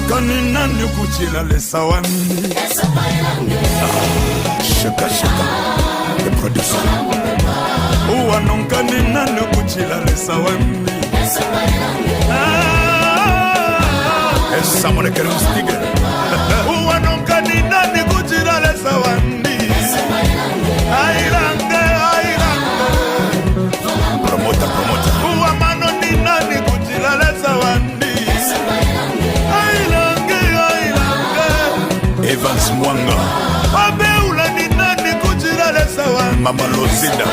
Kanina Nukuchila Lesawan. Shaka Shaka, the producer. Uwanon Kanina Nukuchila Lesawan. Someone can stick it. Uwanon Kanina Nukuchila Lesawan. Promoter. Uwamano Nina Nukuchila Lesawan. Evans Mwanga Abeula ni nani kujira lesawa Mama Lozinda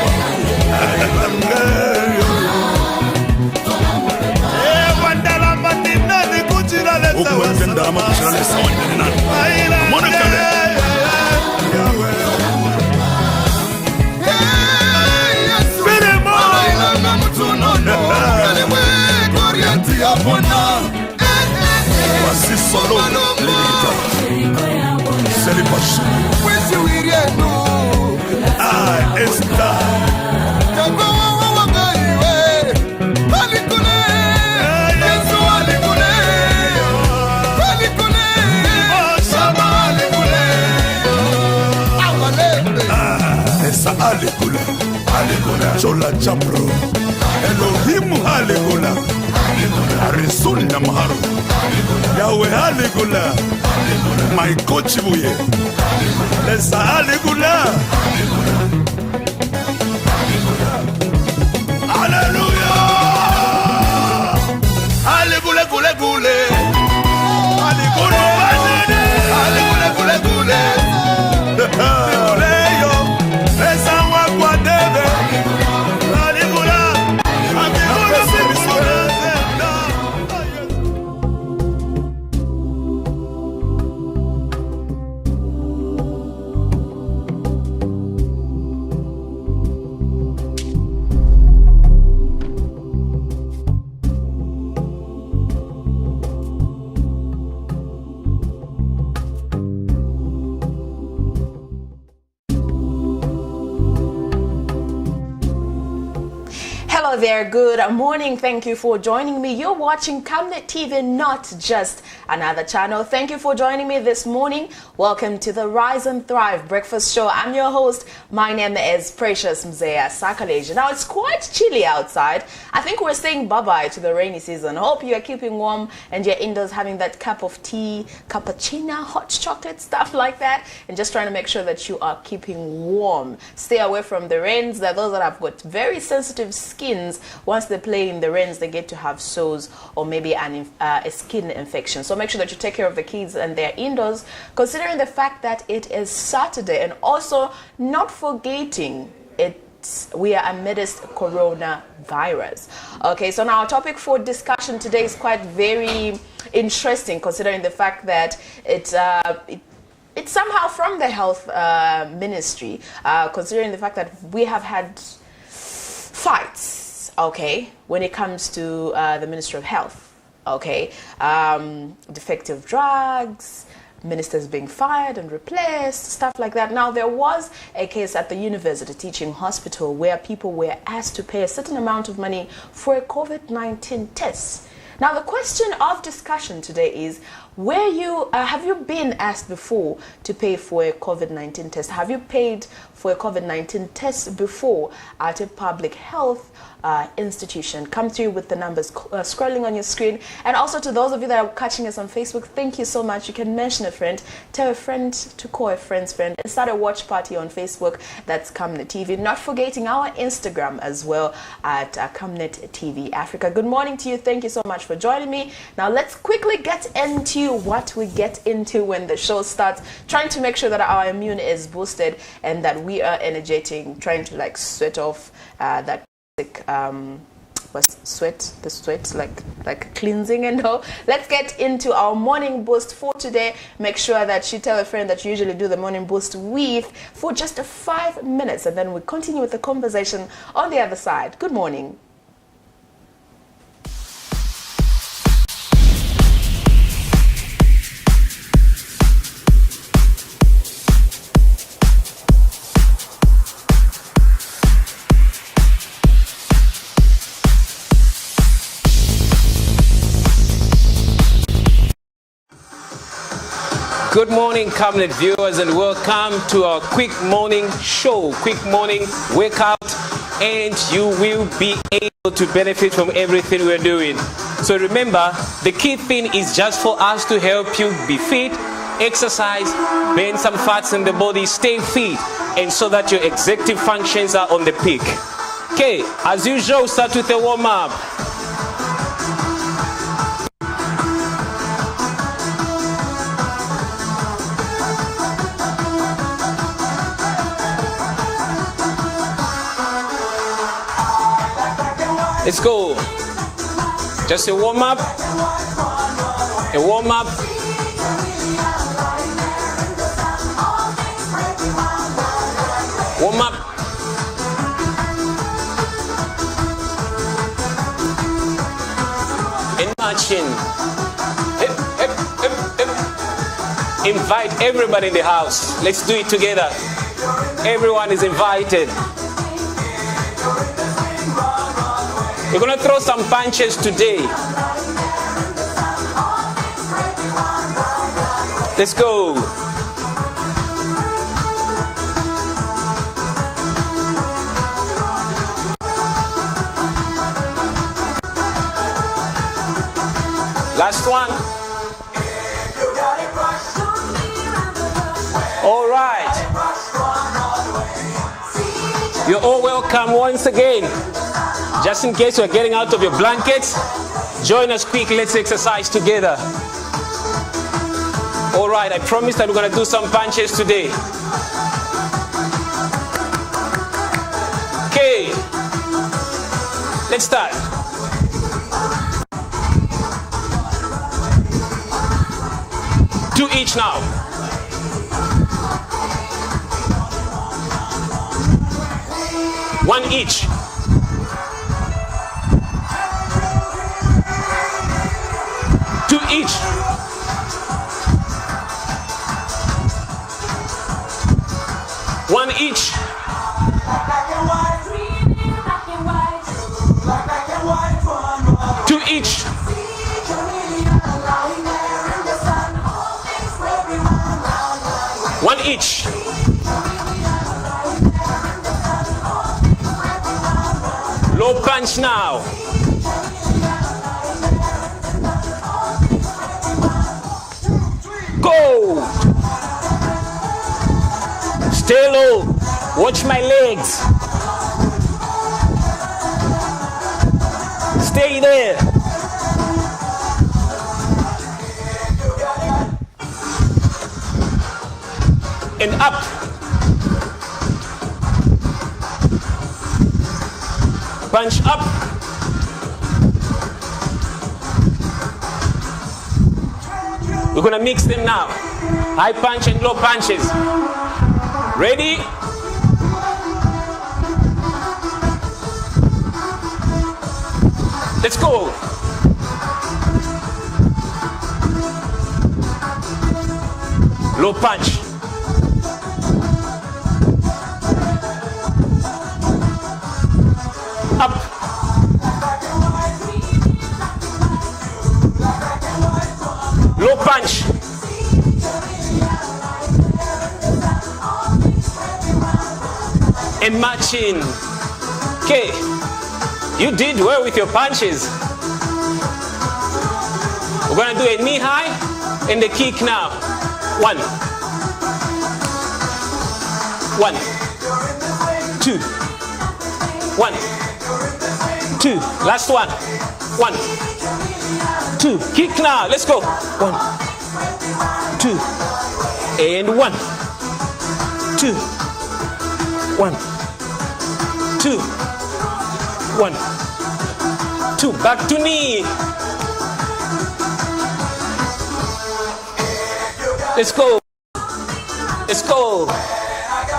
Wandala mani nani kujira lesawa Ukwenda ama kujira lesawa nani Mona kale Filimo Aila mtunono Kalimwe Korianti Apona Wasi solo Limita Celebration. Where's your Iriano? Esta. Esa alegula. Chola chapro. Elohim alegula. Arisul namharu. Yahweh alegula. My coach buye. Esa alegula. Hallelujah. Alegula gule gule. Alegula gule gule. Alegula yo. Esa wa kwa debe. Alegula. Alegula sebisora. Hello there, good morning. Thank you for joining me. You're watching Camnet TV, not just another channel. Thank you for joining me this morning. Welcome to the Rise and Thrive Breakfast Show. I'm your host. My name is Precious Mzea Sakaleja. Now, it's quite chilly outside. I think we're saying bye-bye to the rainy season. Hope you are keeping warm and you're indoors having that cup of tea, cappuccino, hot chocolate, stuff like that, and just trying to make sure that you are keeping warm. Stay away from the rains. There are those that have got very sensitive skins. Once they play in the rains, they get to have sores or maybe a skin infection. So make sure that you take care of the kids and they're indoors, considering the fact that it is Saturday, and also not forgetting we are amidst coronavirus. Okay, so now our topic for discussion today is quite very interesting, considering the fact that it's somehow from the health ministry, considering the fact that we have had fights, okay, when it comes to the Ministry of Health, okay, defective drugs, ministers being fired and replaced, stuff like that. Now, there was a case at the university teaching hospital where people were asked to pay a certain amount of money for a COVID-19 test. Now, the question of discussion today is, have you been asked before to pay for a COVID-19 test? Have you paid for a COVID-19 test before at a public health institution? Come through with the numbers scrolling on your screen. And also to those of you that are catching us on Facebook, thank you so much. You can mention a friend, tell a friend to call a friend's friend, and start a watch party on Facebook. That's Camnet TV. Not forgetting our Instagram as well at Camnet TV Africa. Good morning to you. Thank you so much for joining me. Now let's quickly get into what we get into when the show starts, trying to make sure that our immune is boosted and that we are energetic, trying to like sweat off that sweat, like cleansing and all. Let's get into our morning boost for today. Make sure that you tell a friend that you usually do the morning boost with for just 5 minutes, and then we continue with the conversation on the other side. Good morning. Good morning, Camnet viewers, and welcome to our quick morning show, quick morning wake up, and you will be able to benefit from everything we're doing. So remember, the key thing is just for us to help you be fit, exercise, burn some fats in the body, stay fit, and so that your executive functions are on the peak. Okay, as usual, start with a warm-up. Let's go. Just a warm-up. A warm-up. Warm-up. And marching. Hip, hip, hip, hip. Invite everybody in the house. Let's do it together. Everyone is invited. We're going to throw some punches today. Let's go. Last one. All right. You're all welcome once again. Just in case you're getting out of your blankets, join us quick. Let's exercise together. All right, I promise that we're going to do some punches today. Okay, let's start. Two each now. One each. Two each. One each. Two each. One each. Low punch now. Go. Stay low. Watch my legs. Stay there. And up. Punch up. We're gonna mix them now. High punch and low punches. Ready? Let's go. Low punch. Up. Low punch. And matching. Okay, you did well with your punches. We're gonna do a knee high and a kick now. One. One. Two. One. Two. Last one. One. Two. Kick now. Let's go. One. Two. And one. Two. One. Two. One. Two. Back to knee. Let's go. Let's go.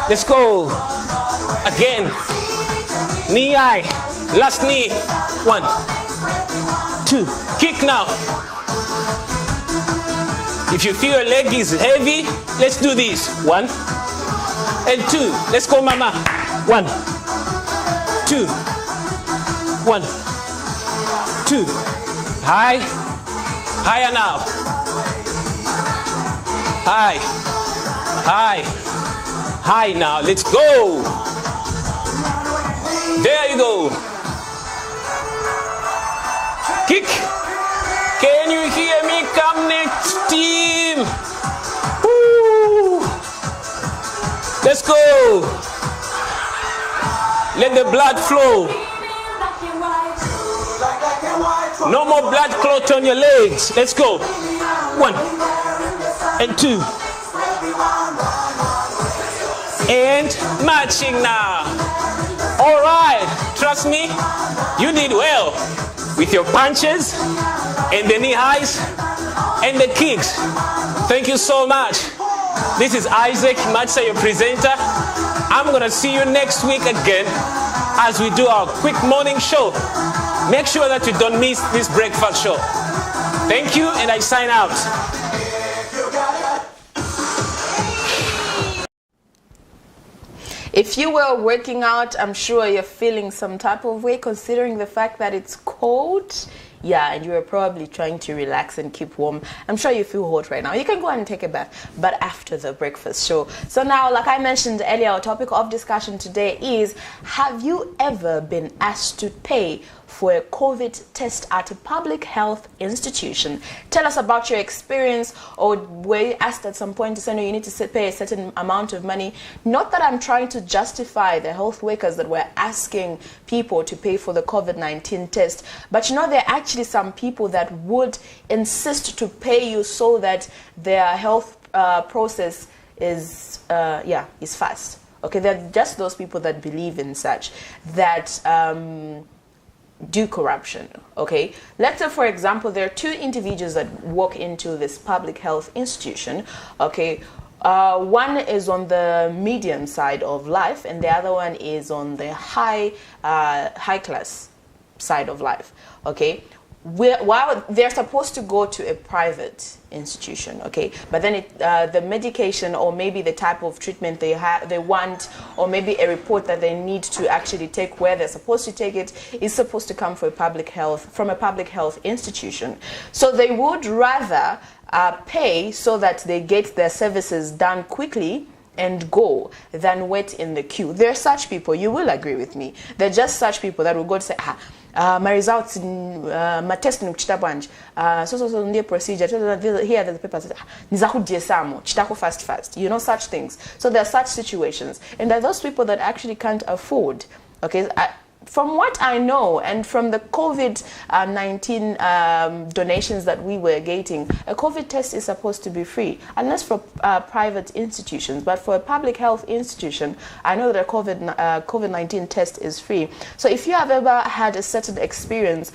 Let's go. Again. Knee high. Last knee. One. Two. Kick now. If you feel your leg is heavy, let's do this. One. And two. Let's go, mama. One. Two. One. Two. High. Higher now. High. High. High now. Let's go. There you go. Kick. Can you hear me? Camnet team. Woo. Let's go. Let the blood flow. No more blood clot on your legs. Let's go. 1 and 2. And marching now. All right. Trust me, you did well with your punches and the knee highs and the kicks. Thank you so much. This is Isaac Matsa, your presenter. I'm going to see you next week again as we do our quick morning show. Make sure that you don't miss this breakfast show. Thank you, and I sign out. If you were working out, I'm sure you're feeling some type of way considering the fact that it's cold. Yeah, and you were probably trying to relax and keep warm. I'm sure you feel hot right now. You can go and take a bath, but after the breakfast show. So now, like I mentioned earlier, our topic of discussion today is, have you ever been asked to pay for a COVID test at a public health institution? Tell us about your experience, or were you asked at some point to say, no, you need to pay a certain amount of money? Not that I'm trying to justify the health workers that were asking people to pay for the COVID-19 test, but you know, there are actually some people that would insist to pay you so that their health process is fast. Okay, they're just those people that believe in such, that do corruption. Okay, let's say, for example, there are two individuals that walk into this public health institution. Okay, one is on the medium side of life, and the other one is on the high class side of life. Okay, while they're supposed to go to a private institution, okay, but then the medication, or maybe the type of treatment they want, or maybe a report that they need to actually take where they're supposed to take it, is supposed to come from a public health institution. So they would rather pay so that they get their services done quickly and go than wait in the queue. There are such people, you will agree with me. They're just such people that will go to say, my results my test ni kuchita so ndiye procedure, here are the papers, nizakudie samo chitako fast, you know, such things. So there are such situations, and there are those people that actually can't afford. Okay, from what I know, and from the COVID-19 donations that we were getting, a COVID test is supposed to be free, unless for private institutions. But for a public health institution, I know that a COVID-19 test is free. So if you have ever had a certain experience,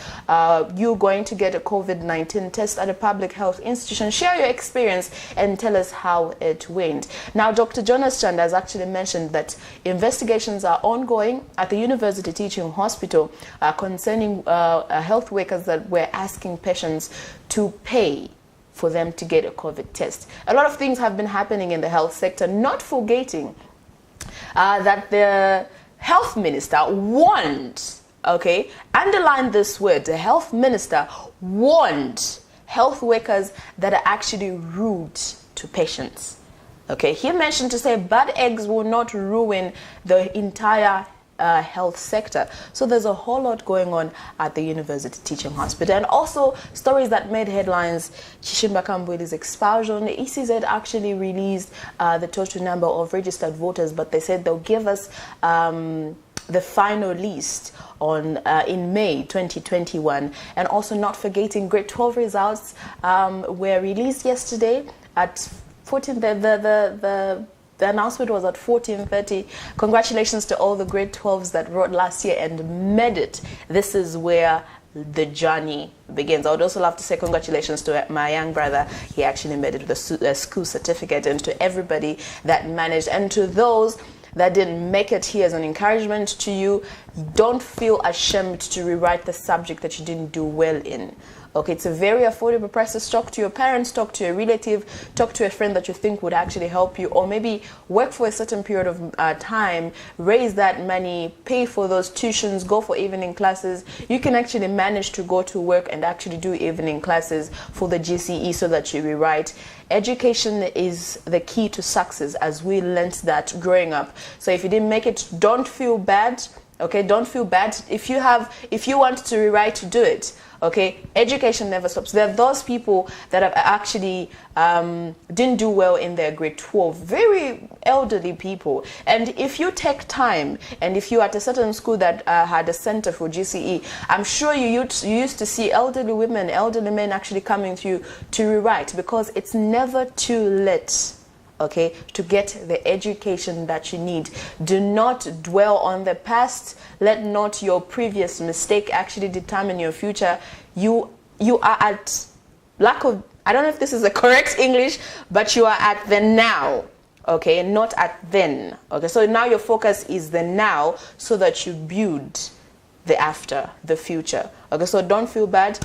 you going to get a COVID-19 test at a public health institution, share your experience and tell us how it went. Now, Dr. Jonas Chand has actually mentioned that investigations are ongoing at the University Teaching Hospital concerning health workers that were asking patients to pay for them to get a COVID test. A lot of things have been happening in the health sector, not forgetting that the health minister warned, okay, underline this word, the health minister warned health workers that are actually rude to patients. Okay, he mentioned to say bad eggs will not ruin the entire health sector. So there's a whole lot going on at the University Teaching Hospital. And also stories that made headlines: Chishimba Kambwili's expulsion. ECZ actually released the total number of registered voters, but they said they'll give us the final list on in May 2021. And also not forgetting grade 12 results were released yesterday at 14. The announcement was at 14:30. Congratulations to all the grade 12s that wrote last year and made it. This is where the journey begins. I would also love to say congratulations to my young brother. He actually made it with a school certificate, and to everybody that managed, and to those that didn't make it, here as an encouragement to you. Don't feel ashamed to rewrite the subject that you didn't do well in. Okay, it's a very affordable price. Talk to your parents, talk to a relative, talk to a friend that you think would actually help you, or maybe work for a certain period of time, raise that money, pay for those tuitions, go for evening classes. You can actually manage to go to work and actually do evening classes for the GCE so that you rewrite. education is the key to success, as we learnt that growing up. So if you didn't make it, don't feel bad. Okay, don't feel bad. If you want to rewrite, do it. Okay, education never stops. There are those people that have actually didn't do well in their grade 12, very elderly people. And if you take time, and if you're at a certain school that had a center for GCE, I'm sure you used to see elderly women, elderly men actually coming through to rewrite, because it's never too late, okay, to get the education that you need. Do not dwell on the past. Let not your previous mistake actually determine your future. You are at lack of, I don't know if this is the correct English, but you are at the now, okay, not at then. Okay, so now your focus is the now, so that you build the after, the future. Okay, so don't feel bad.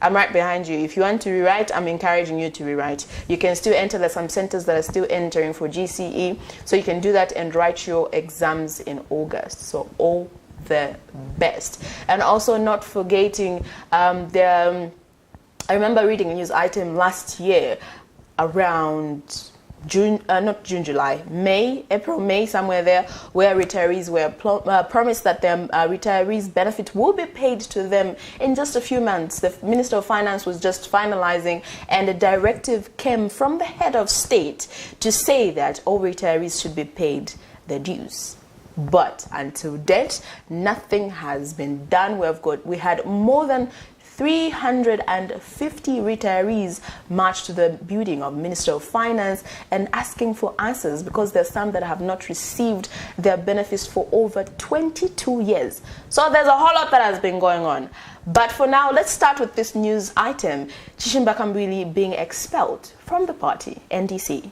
I'm right behind you. If you want to rewrite, I'm encouraging you to rewrite. You can still enter. There's some centers that are still entering for GCE. So you can do that and write your exams in August. So all the best. And also not forgetting, I remember reading a news item last year around April, May, somewhere there, where retirees were promised that their retirees' benefit will be paid to them in just a few months. The Minister of Finance was just finalizing, and a directive came from the head of state to say that all retirees should be paid their dues. But until date, nothing has been done. We had more than 350 retirees march to the building of Minister of Finance and asking for answers, because there's some that have not received their benefits for over 22 years. So there's a whole lot that has been going on. But for now, let's start with this news item. Chishimba Kambwili being expelled from the party, NDC.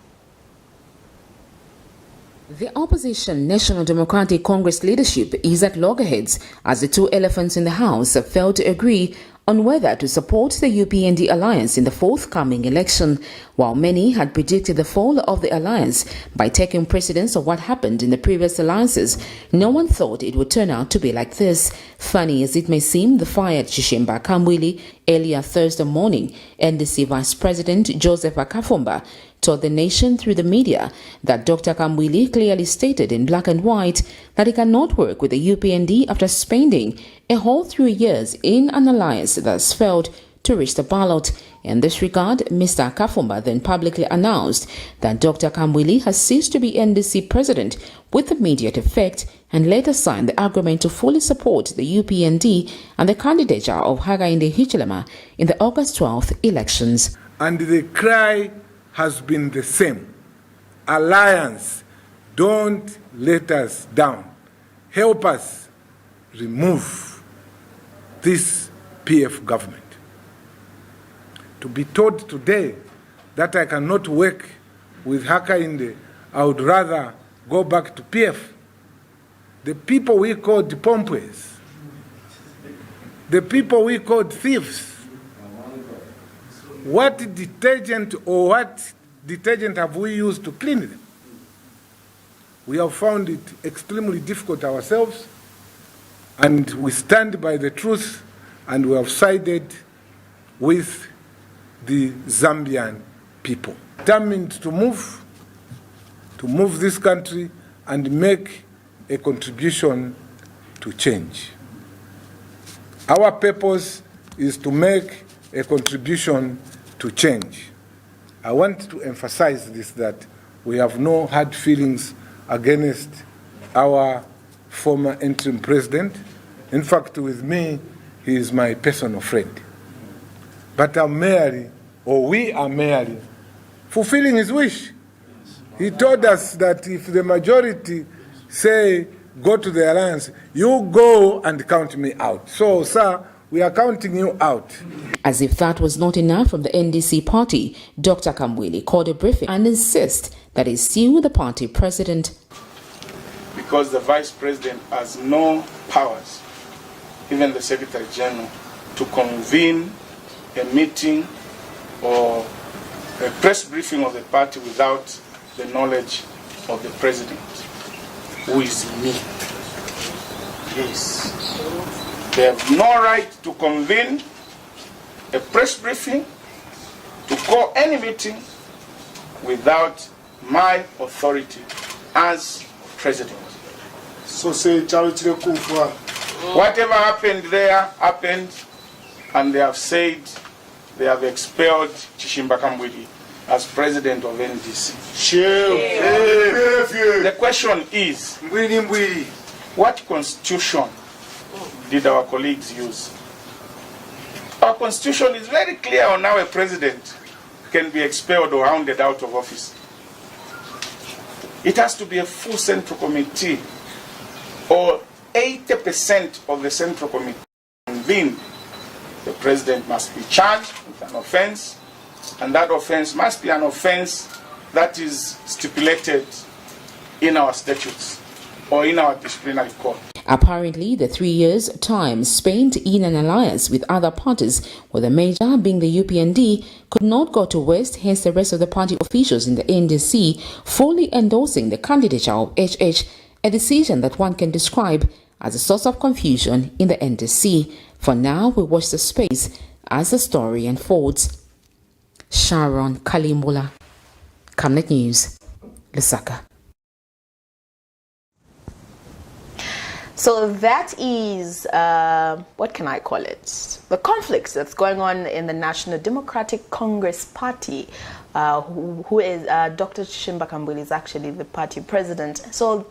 The opposition National Democratic Congress leadership is at loggerheads as the two elephants in the House have failed to agree on whether to support the UPND alliance in the forthcoming election, while many had predicted the fall of the alliance by taking precedence of what happened in the previous alliances. No one thought it would turn out to be like this. Funny as it may seem, the fired Chishimba Kambwili earlier Thursday morning, NDC Vice President Joseph Akafomba told the nation through the media that Dr. Kambwili clearly stated in black and white that he cannot work with the UPND after spending a whole 3 years in an alliance that has failed to reach the ballot. In this regard, Mr. Akafomba then publicly announced that Dr. Kambwili has ceased to be NDC president with immediate effect, and later signed the agreement to fully support the UPND and the candidature of Hakainde Hichilema in the August 12th elections. And the cry has been the same. Alliance, don't let us down. Help us remove this PF government. To be told today that I cannot work with Hakainde, I would rather go back to PF. The people we called pompous, the people we called thieves, what detergent have we used to clean them? We have found it extremely difficult ourselves, and we stand by the truth, and we have sided with the Zambian people. Determined to move this country and make a contribution to change. Our purpose is to make a contribution to change. I want to emphasize this, that we have no hard feelings against our former interim president. In fact, with me, he is my personal friend. But we are merely fulfilling his wish. He told us that if the majority say go to the alliance, you go and count me out. So, sir, we are counting you out. As if that was not enough from the NDC party, Dr. Kambwili called a briefing and insists that he's still the party president. Because the vice president has no powers, even the secretary general, to convene a meeting or a press briefing of the party without the knowledge of the president, who is me. Yes. They have no right to convene a press briefing to call any meeting without my authority as president. So say Charity Kufwa. Whatever happened there happened, and they have said they have expelled Chishimba Kambwili as president of NDC. The question is, what constitution did our colleagues use? Our constitution is very clear on how a president can be expelled or hounded out of office. It has to be a full central committee, or 80% of the central committee convened. The president must be charged with an offense, and that offense must be an offense that is stipulated in our statutes or in our disciplinary code. Apparently, the 3 years' time spent in an alliance with other parties, with the major being the UPND, could not go to waste, hence the rest of the party officials in the NDC fully endorsing the candidature of HH, a decision that one can describe as a source of confusion in the NDC. For now, we watch the space as the story unfolds. Sharon Kalimbola, Camnet News, Lusaka. So that is, what can I call it? The conflicts that's going on in the National Democratic Congress Party, who is Dr. Chishimba Kambwili is actually the party president. So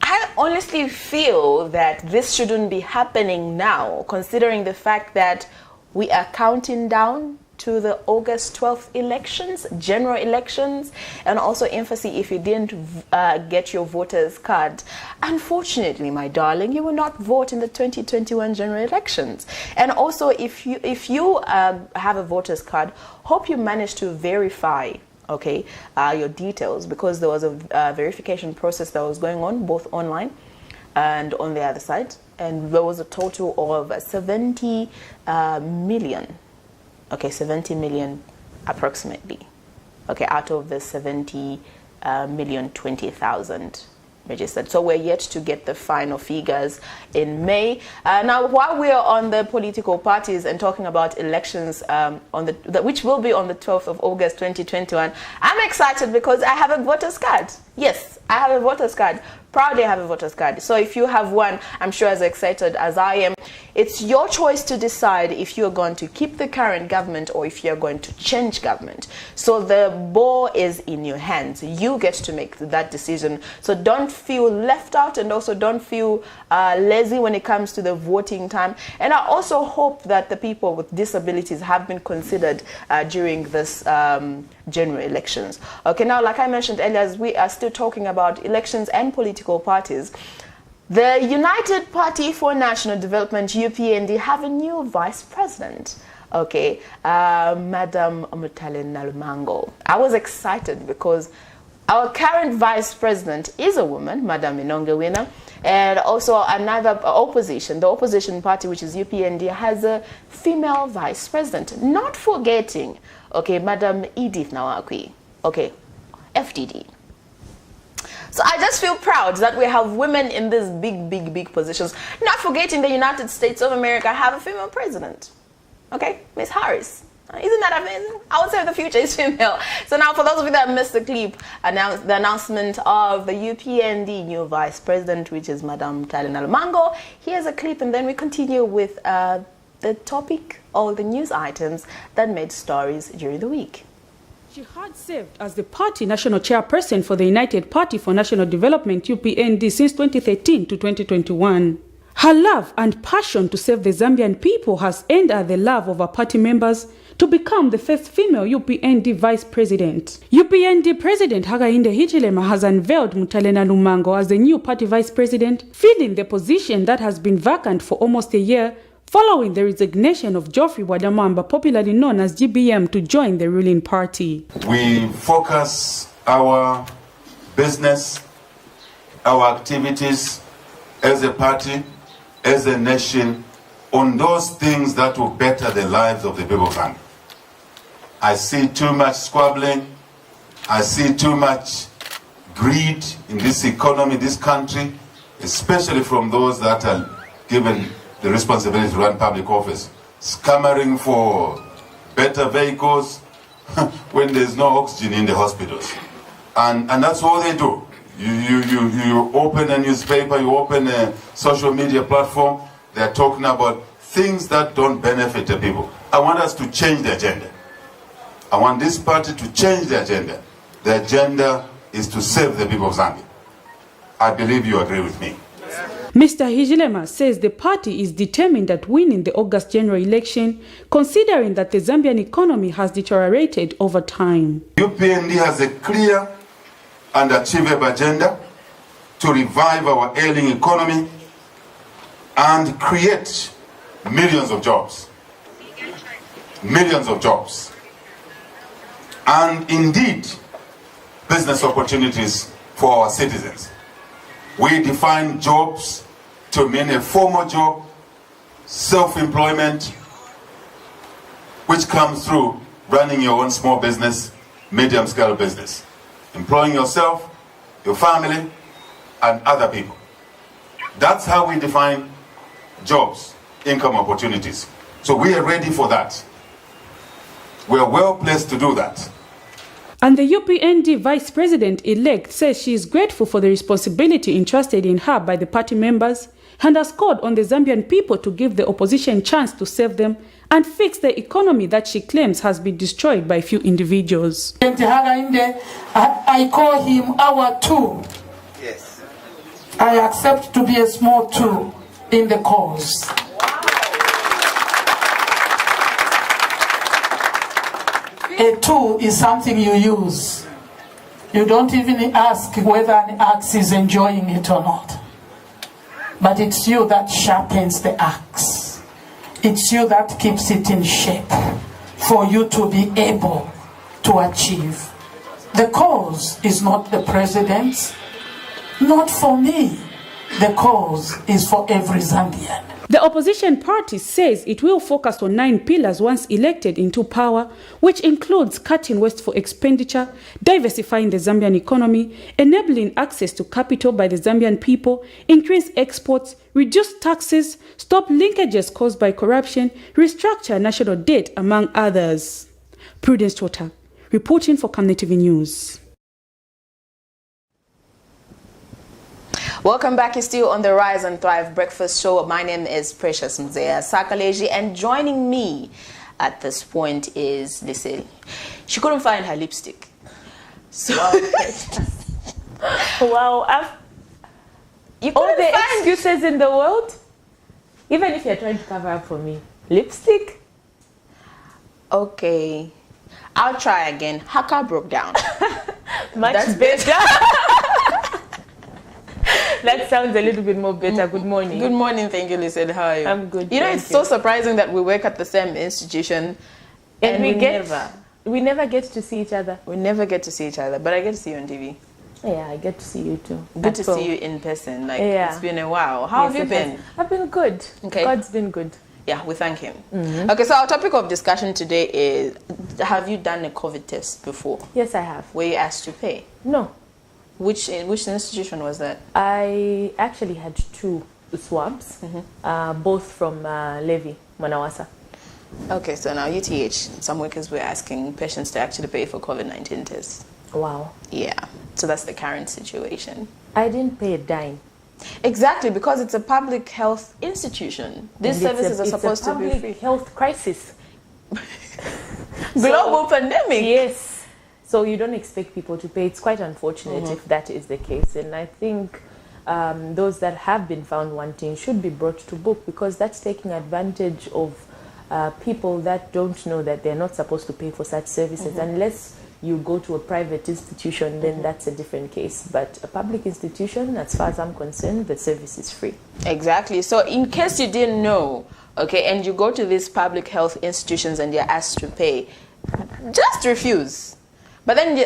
I honestly feel that this shouldn't be happening now, considering the fact that we are counting down to the August 12th elections, general elections, and also emphasis if you didn't get your voter's card. Unfortunately, my darling, you will not vote in the 2021 general elections. And also, if you have a voter's card, hope you manage to verify your details, because there was a verification process that was going on both online and on the other side, and there was a total of 70 million. 70 million approximately. Out of the 70 million, 20,000 registered. So we're yet to get the final figures in May. Now, while we're on the political parties and talking about elections which will be on the 12th of August 2021, I'm excited because I have a voter's card. Yes, I have a voter's card. Proudly have a voter's card. So if you have one, I'm sure as excited as I am. It's your choice to decide if you're going to keep the current government or if you're going to change government. So the ball is in your hands. You get to make that decision. So don't feel left out, and also don't feel lazy when it comes to the voting time. And I also hope that the people with disabilities have been considered during this general elections. Now, like I mentioned earlier, as we are still talking about elections and political parties, the United Party for National Development, UPND, have a new vice president. Madam Mutale Nalumango. I was excited because our current vice president is a woman, Madam Inonge Wina, and also another opposition, the opposition party, which is UPND, has a female vice president. Not forgetting, Madam Edith Nawakwi, FDD. So I just feel proud that we have women in these big positions. Not forgetting the United States of America have a female president. Miss Harris. Isn't that amazing? I would say the future is female. So now, for those of you that missed the clip, the announcement of the UPND new vice president, which is Madam Talina Lumango, here's a clip, and then we continue with the topic or the news items that made stories during the week. She had served as the party national chairperson for the United Party for National Development, UPND, since 2013 to 2021. Her love and passion to serve the Zambian people has earned her the love of her party members to become the first female UPND vice president. UPND President Hakainde Hichilema has unveiled Mutalena Lumango as the new party vice president, filling the position that has been vacant for almost a year following the resignation of Geoffrey Wadamamba, popularly known as GBM, to join the ruling party. We focus our business, our activities as a party, as a nation, on those things that will better the lives of the people of Ghana. I see too much squabbling. I see too much greed in this economy, this country, especially from those that are given the responsibility to run public office, clamoring for better vehicles, when there's no oxygen in the hospitals. And that's all they do. You open a newspaper, you open a social media platform, they're talking about things that don't benefit the people. I want us to change the agenda. I want this party to change the agenda. The agenda is to save the people of Zambia. I believe you agree with me. Mr. Hijilema says the party is determined at winning the August general election, considering that the Zambian economy has deteriorated over time. UPND has a clear and achievable agenda to revive our ailing economy and create millions of jobs. Millions of jobs. And indeed, business opportunities for our citizens. We define jobs to mean a formal job, self-employment, which comes through running your own small business, medium-scale business, employing yourself, your family, and other people. That's how we define jobs, income opportunities. So we are ready for that. We are well placed to do that. And the UPND Vice President-elect says she is grateful for the responsibility entrusted in her by the party members and has called on the Zambian people to give the opposition chance to save them and fix the economy that she claims has been destroyed by few individuals. I call him our tool. Yes. I accept to be a small tool in the cause. A tool is something you use. You don't even ask whether an axe is enjoying it or not. But it's you that sharpens the axe. It's you that keeps it in shape for you to be able to achieve. The cause is not the president's, not for me. The cause is for every Zambian. The opposition party says it will focus on 9 pillars once elected into power, which includes cutting wasteful expenditure, diversifying the Zambian economy, enabling access to capital by the Zambian people, increase exports, reduce taxes, stop linkages caused by corruption, restructure national debt, among others. Prudence Chota, reporting for Camnet TV News. Welcome back. You're still on the Rise and Thrive Breakfast Show. My name is Precious Mzea Sakaleji, and joining me at this point is Lisel. She couldn't find her lipstick. So wow, you all the find excuses in the world, even if you're trying to cover up for me. Lipstick? Okay, I'll try again. Her car broke down. That's better. That sounds a little bit more better. Good morning. Good morning. Thank you, Lisel. How are you? I'm good. You know, it's so surprising that we work at the same institution and we never get to see each other. We never get to see each other, but I get to see you on TV. Yeah, I get to see you too. Good to see you in person. Like, it's been a while. How have you been? I've been good. Okay. God's been good. Yeah, we thank him. Okay, so our topic of discussion today is, have you done a COVID test before? Yes, I have. Were you asked to pay? No. Which institution was that? I actually had 2 swabs, both from Levi, Manawasa. Okay, so now UTH, some workers were asking patients to actually pay for COVID-19 tests. Wow. Yeah, so that's the current situation. I didn't pay a dime. Exactly, because it's a public health institution. These services are supposed to be free. It's a public health crisis. Global pandemic. Yes. So you don't expect people to pay. It's quite unfortunate if that is the case. And I think those that have been found wanting should be brought to book, because that's taking advantage of people that don't know that they're not supposed to pay for such services. Unless you go to a private institution, then that's a different case. But a public institution, as far as I'm concerned, the service is free. Exactly. So in case you didn't know, okay, and you go to these public health institutions and you're asked to pay, just refuse. But then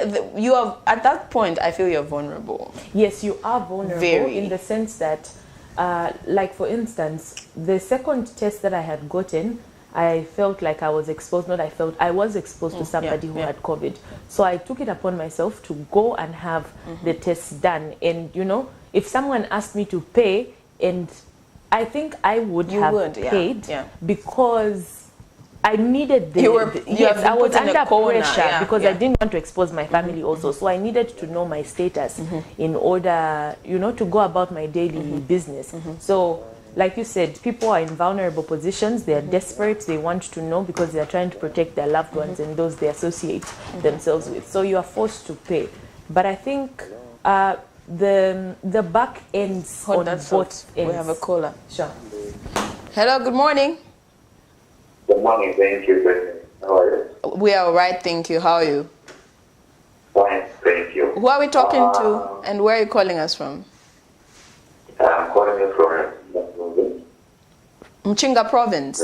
you are, at that point, I feel you're vulnerable. Yes, you are vulnerable. Very. In the sense that, like for instance, the second test that I had gotten, I felt like I was exposed, I was exposed to somebody who had COVID. So I took it upon myself to go and have the test done. And, you know, if someone asked me to pay, and I think I would have paid because I needed the, yes, I was under pressure because I didn't want to expose my family also. So I needed to know my status in order, you know, to go about my daily business. So, like you said, people are in vulnerable positions. They are desperate. They want to know because they are trying to protect their loved ones and those they associate themselves with. So you are forced to pay. But I think the back ends on both ends. We have a caller. Sure. Hello, good morning. Good morning, thank you. How are you? We are all right, thank you. How are you? Fine, thank you. Who are we talking to and where are you calling us from? I'm calling you from Mchinga Province.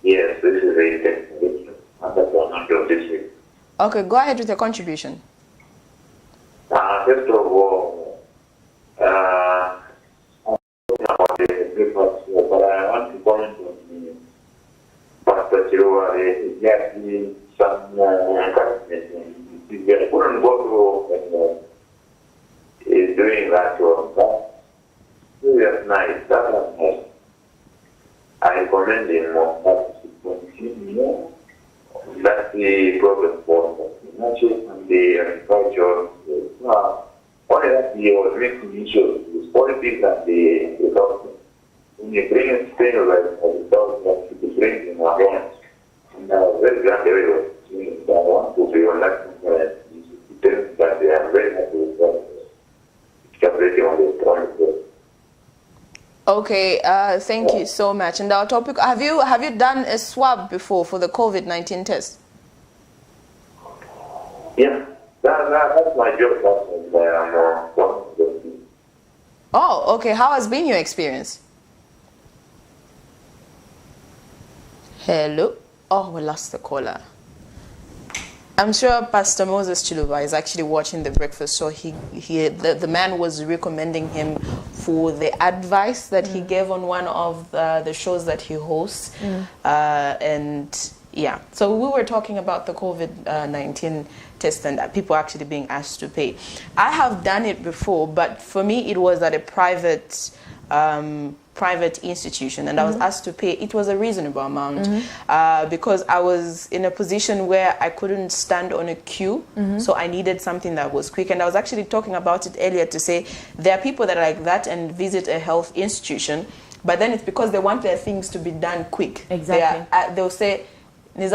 Yes, this is a district. Okay, go ahead with your contribution. First of all, I'm talking about the breakfast, but I want to comment on the Pastor Chirua. Yes, some encouragement. We couldn't go through and is doing that one. That's nice. That was nice. I commend him on that to continue. That's the problem for not just on the agriculture. Only that he was making issues with politics and the government. When you bring in things like the government, you bring in our hands. And I was very glad they were doing it. I want to be on that that they are very happy with that. Capability on the point. Okay, thank you so much. And our topic, have you done a swab before for the COVID-19 test? Yeah, that's my job. Oh, okay. How has been your experience? Hello? Oh, we lost the caller. I'm sure Pastor Moses Chiluba is actually watching the breakfast show. The man was recommending him for the advice that he gave on one of the shows that he hosts. And yeah, so we were talking about the COVID-19 test and people actually being asked to pay. I have done it before, but for me it was at a private institution, and I was asked to pay. It was a reasonable amount because I was in a position where I couldn't stand on a queue, so I needed something that was quick. And I was actually talking about it earlier to say there are people that are like that and visit a health institution, but then it's because they want their things to be done quick. Exactly. They'll say, so there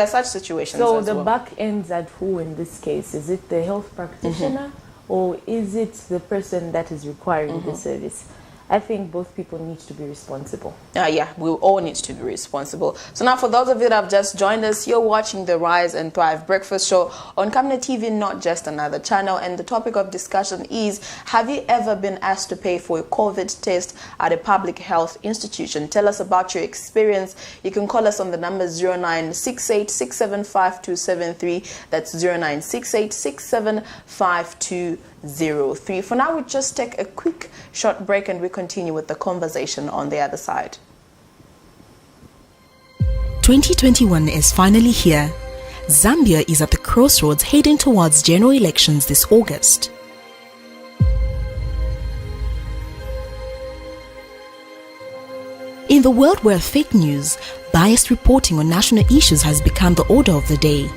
are such situations. So as the well. back ends at who in this case? Is it the health practitioner? Or is it the person that is requiring the service? I think both people need to be responsible. Yeah, we all need to be responsible. So now for those of you that have just joined us, you're watching the Rise and Thrive Breakfast Show on Camnet TV, not just another channel. And the topic of discussion is, have you ever been asked to pay for a COVID test at a public health institution? Tell us about your experience. You can call us on the number 0968-675-273. That's 0968-675-273. For now, we'll just take a quick short break and we continue with the conversation on the other side. 2021 is finally here. Zambia is at the crossroads heading towards general elections this August. In the world where fake news, biased reporting on national issues has become the order of the day,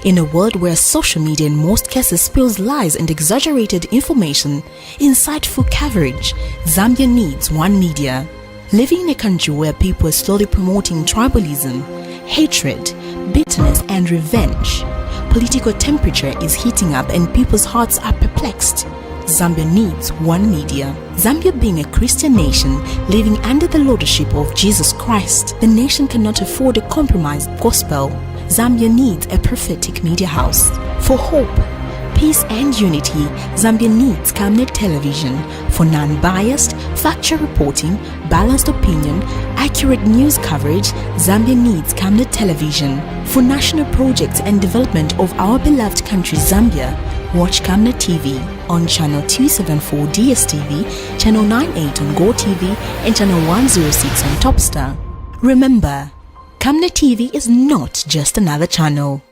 in a world where social media in most cases spills lies and exaggerated information, insightful coverage, Zambia needs one media. Living in a country where people are slowly promoting tribalism, hatred, bitterness and revenge, political temperature is heating up and people's hearts are perplexed. Zambia needs one media. Zambia being a Christian nation living under the lordship of Jesus Christ, the nation cannot afford a compromised gospel. Zambia needs a prophetic media house. For hope, peace and unity, Zambia needs Camnet television for non-biased, factual reporting, balanced opinion, accurate news coverage. Zambia needs Camnet television for national projects and development of our beloved country Zambia. Watch Camnet TV on channel 274 DSTV, channel 98 on Go TV, and channel 106 on Topstar. Remember, Camnet TV is not just another channel.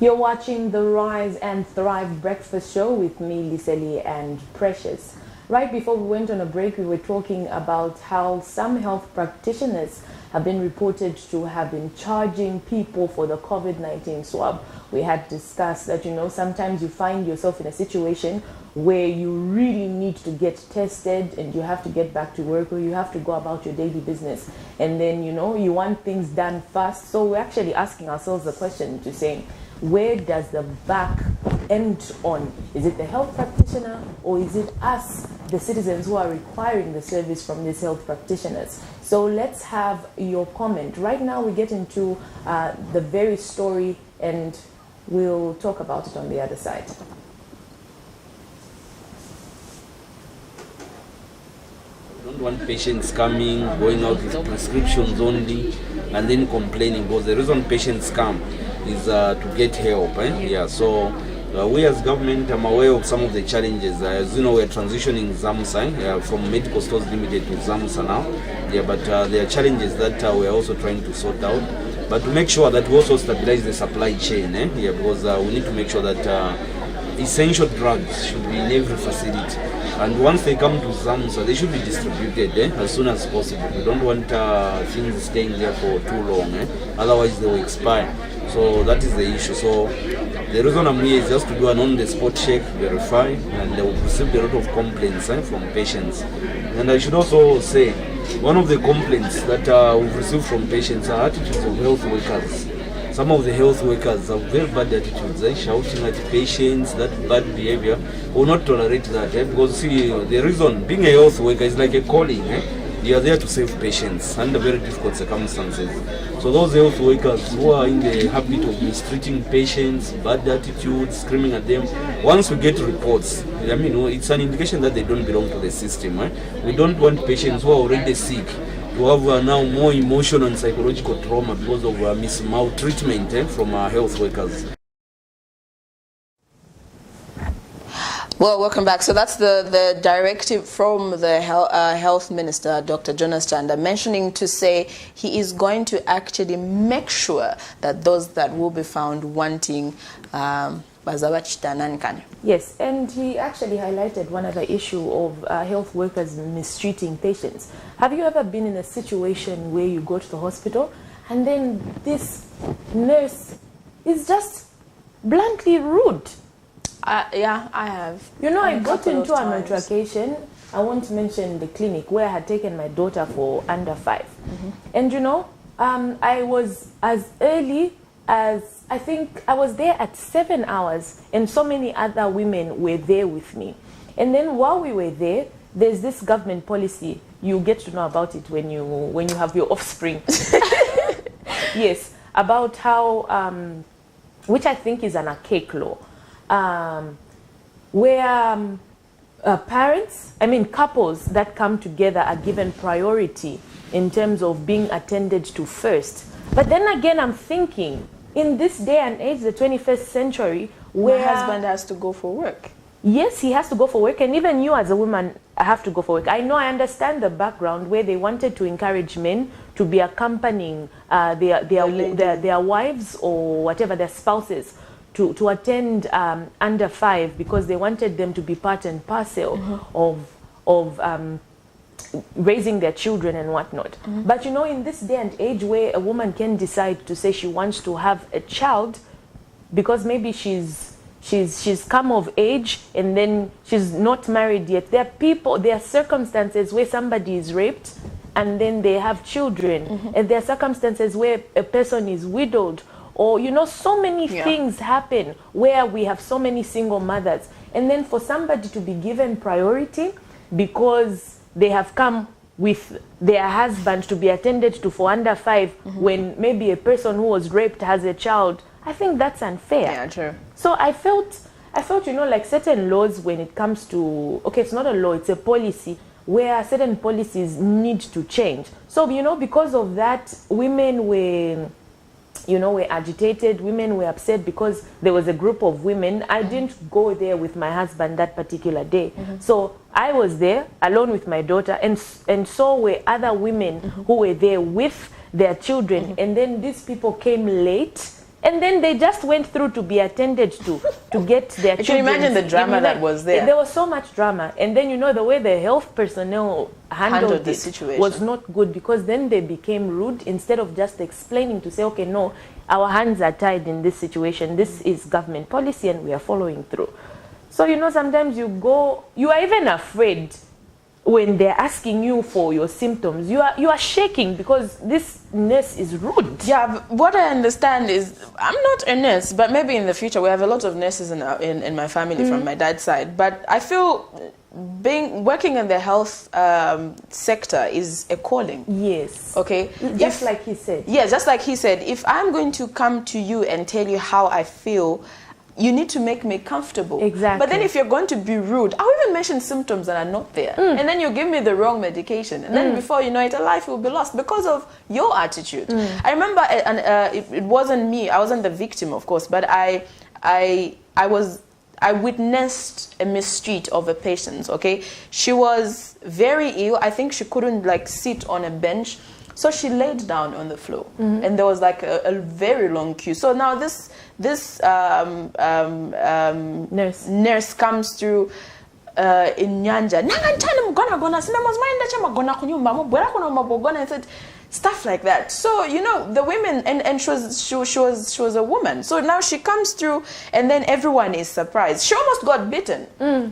You're watching the Rise and Thrive Breakfast Show with me, Liseli, and Precious. Right before we went on a break, we were talking about how some health practitioners have been reported to have been charging people for the COVID-19 swab. We had discussed that, you know, sometimes you find yourself in a situation where you really need to get tested and you have to get back to work, or you have to go about your daily business. And then, you know, you want things done fast. So we're actually asking ourselves the question to say, where does the back end on? Is it the health practitioner, or is it us, the citizens, who are requiring the service from these health practitioners? So let's have your comment. Right now we get into the very story, and we'll talk about it on the other side. We don't want patients coming, going out with prescriptions only, and then complaining, because the reason patients come is to get help. Yeah, so we as government, I'm aware of some of the challenges. As you know, we're transitioning ZAMSA from Medical Stores Limited to ZAMSA now. Yeah, but there are challenges that we're also trying to sort out. But to make sure that we also stabilize the supply chain, yeah, because we need to make sure that essential drugs should be in every facility. And once they come to ZAMSA, they should be distributed as soon as possible. We don't want things staying there for too long, otherwise they will expire. So that is the issue. So the reason I'm here is just to do an on-the-spot check, verify, and we've received a lot of complaints from patients. And I should also say, one of the complaints that we've received from patients are attitudes of health workers. Some of the health workers have very bad attitudes, shouting at patients, that bad behavior. We will not tolerate that, because see, the reason, being a health worker is like a calling. You are there to save patients under very difficult circumstances. So those health workers who are in the habit of mistreating patients, bad attitudes, screaming at them, once we get reports, I mean, it's an indication that they don't belong to the system. We don't want patients who are already sick to have now more emotional and psychological trauma because of maltreatment from our health workers. Well, welcome back. So that's the directive from the health minister, Dr. Jonas Chanda, mentioning to say he is going to actually make sure that those that will be found wanting Yes, and he actually highlighted one other issue of health workers mistreating patients. Have you ever been in a situation where you go to the hospital and then this nurse is just bluntly rude? Yeah, I have. You know, I got into an altercation. I won't mention the clinic where I had taken my daughter for under 5. And you know, I was as early as, I think I was there at 7 hours, and so many other women were there with me. And then while we were there, there's this government policy. You get to know about it when you have your offspring. Yes, about how, which I think is an archaic law. Where parents, I mean couples that come together are given priority in terms of being attended to first. But then again, I'm thinking, in this day and age, the 21st century, where my husband has to go for work. Yes, he has to go for work, and even you as a woman have to go for work. I know, I understand the background where they wanted to encourage men to be accompanying their wives or whatever, their spouses, to attend under 5, because they wanted them to be part and parcel of raising their children and whatnot. But you know, in this day and age where a woman can decide to say she wants to have a child because maybe she's come of age and then she's not married yet, there are circumstances where somebody is raped and then they have children, and there are circumstances where a person is widowed. Or, you know, so many things happen where we have so many single mothers. And then for somebody to be given priority because they have come with their husband to be attended to for under 5, when maybe a person who was raped has a child, I think that's unfair. Yeah, true. So I felt, you know, like certain laws when it comes to, okay, it's not a law, it's a policy, where certain policies need to change. So, you know, because of that, women were agitated, women were upset because there was a group of women. I didn't go there with my husband that particular day. So I was there alone with my daughter, and so were other women who were there with their children. And then these people came late And then they just went through to be attended to get their children. Can you imagine the drama that was there? There was so much drama. And then, you know, the way the health personnel handled the it situation was not good, because then they became rude instead of just explaining to say, okay, no, our hands are tied in this situation. This is government policy and we are following through. So, you know, sometimes you are even afraid when they're asking you for your symptoms. You are shaking because this nurse is rude. Yeah, what I understand is, I'm not a nurse, but maybe in the future we have a lot of nurses in my family from my dad's side. But I feel working in the health sector is a calling. Yes. Okay. Just like he said. Yeah, just like he said. If I'm going to come to you and tell you how I feel, you need to make me comfortable. Exactly. But then if you're going to be rude, I'll even mention symptoms that are not there. And then you give me the wrong medication. And then before you know it, a life will be lost because of your attitude. I remember, it wasn't me. I wasn't the victim, of course, but I witnessed a mistreat of a patient, okay? She was very ill. I think she couldn't like sit on a bench. So she laid down on the floor, and there was like a very long queue. So now this nurse comes through in Nyanja. And said stuff like that. So, you know, the women, and she was a woman. So now she comes through, and then everyone is surprised. She almost got bitten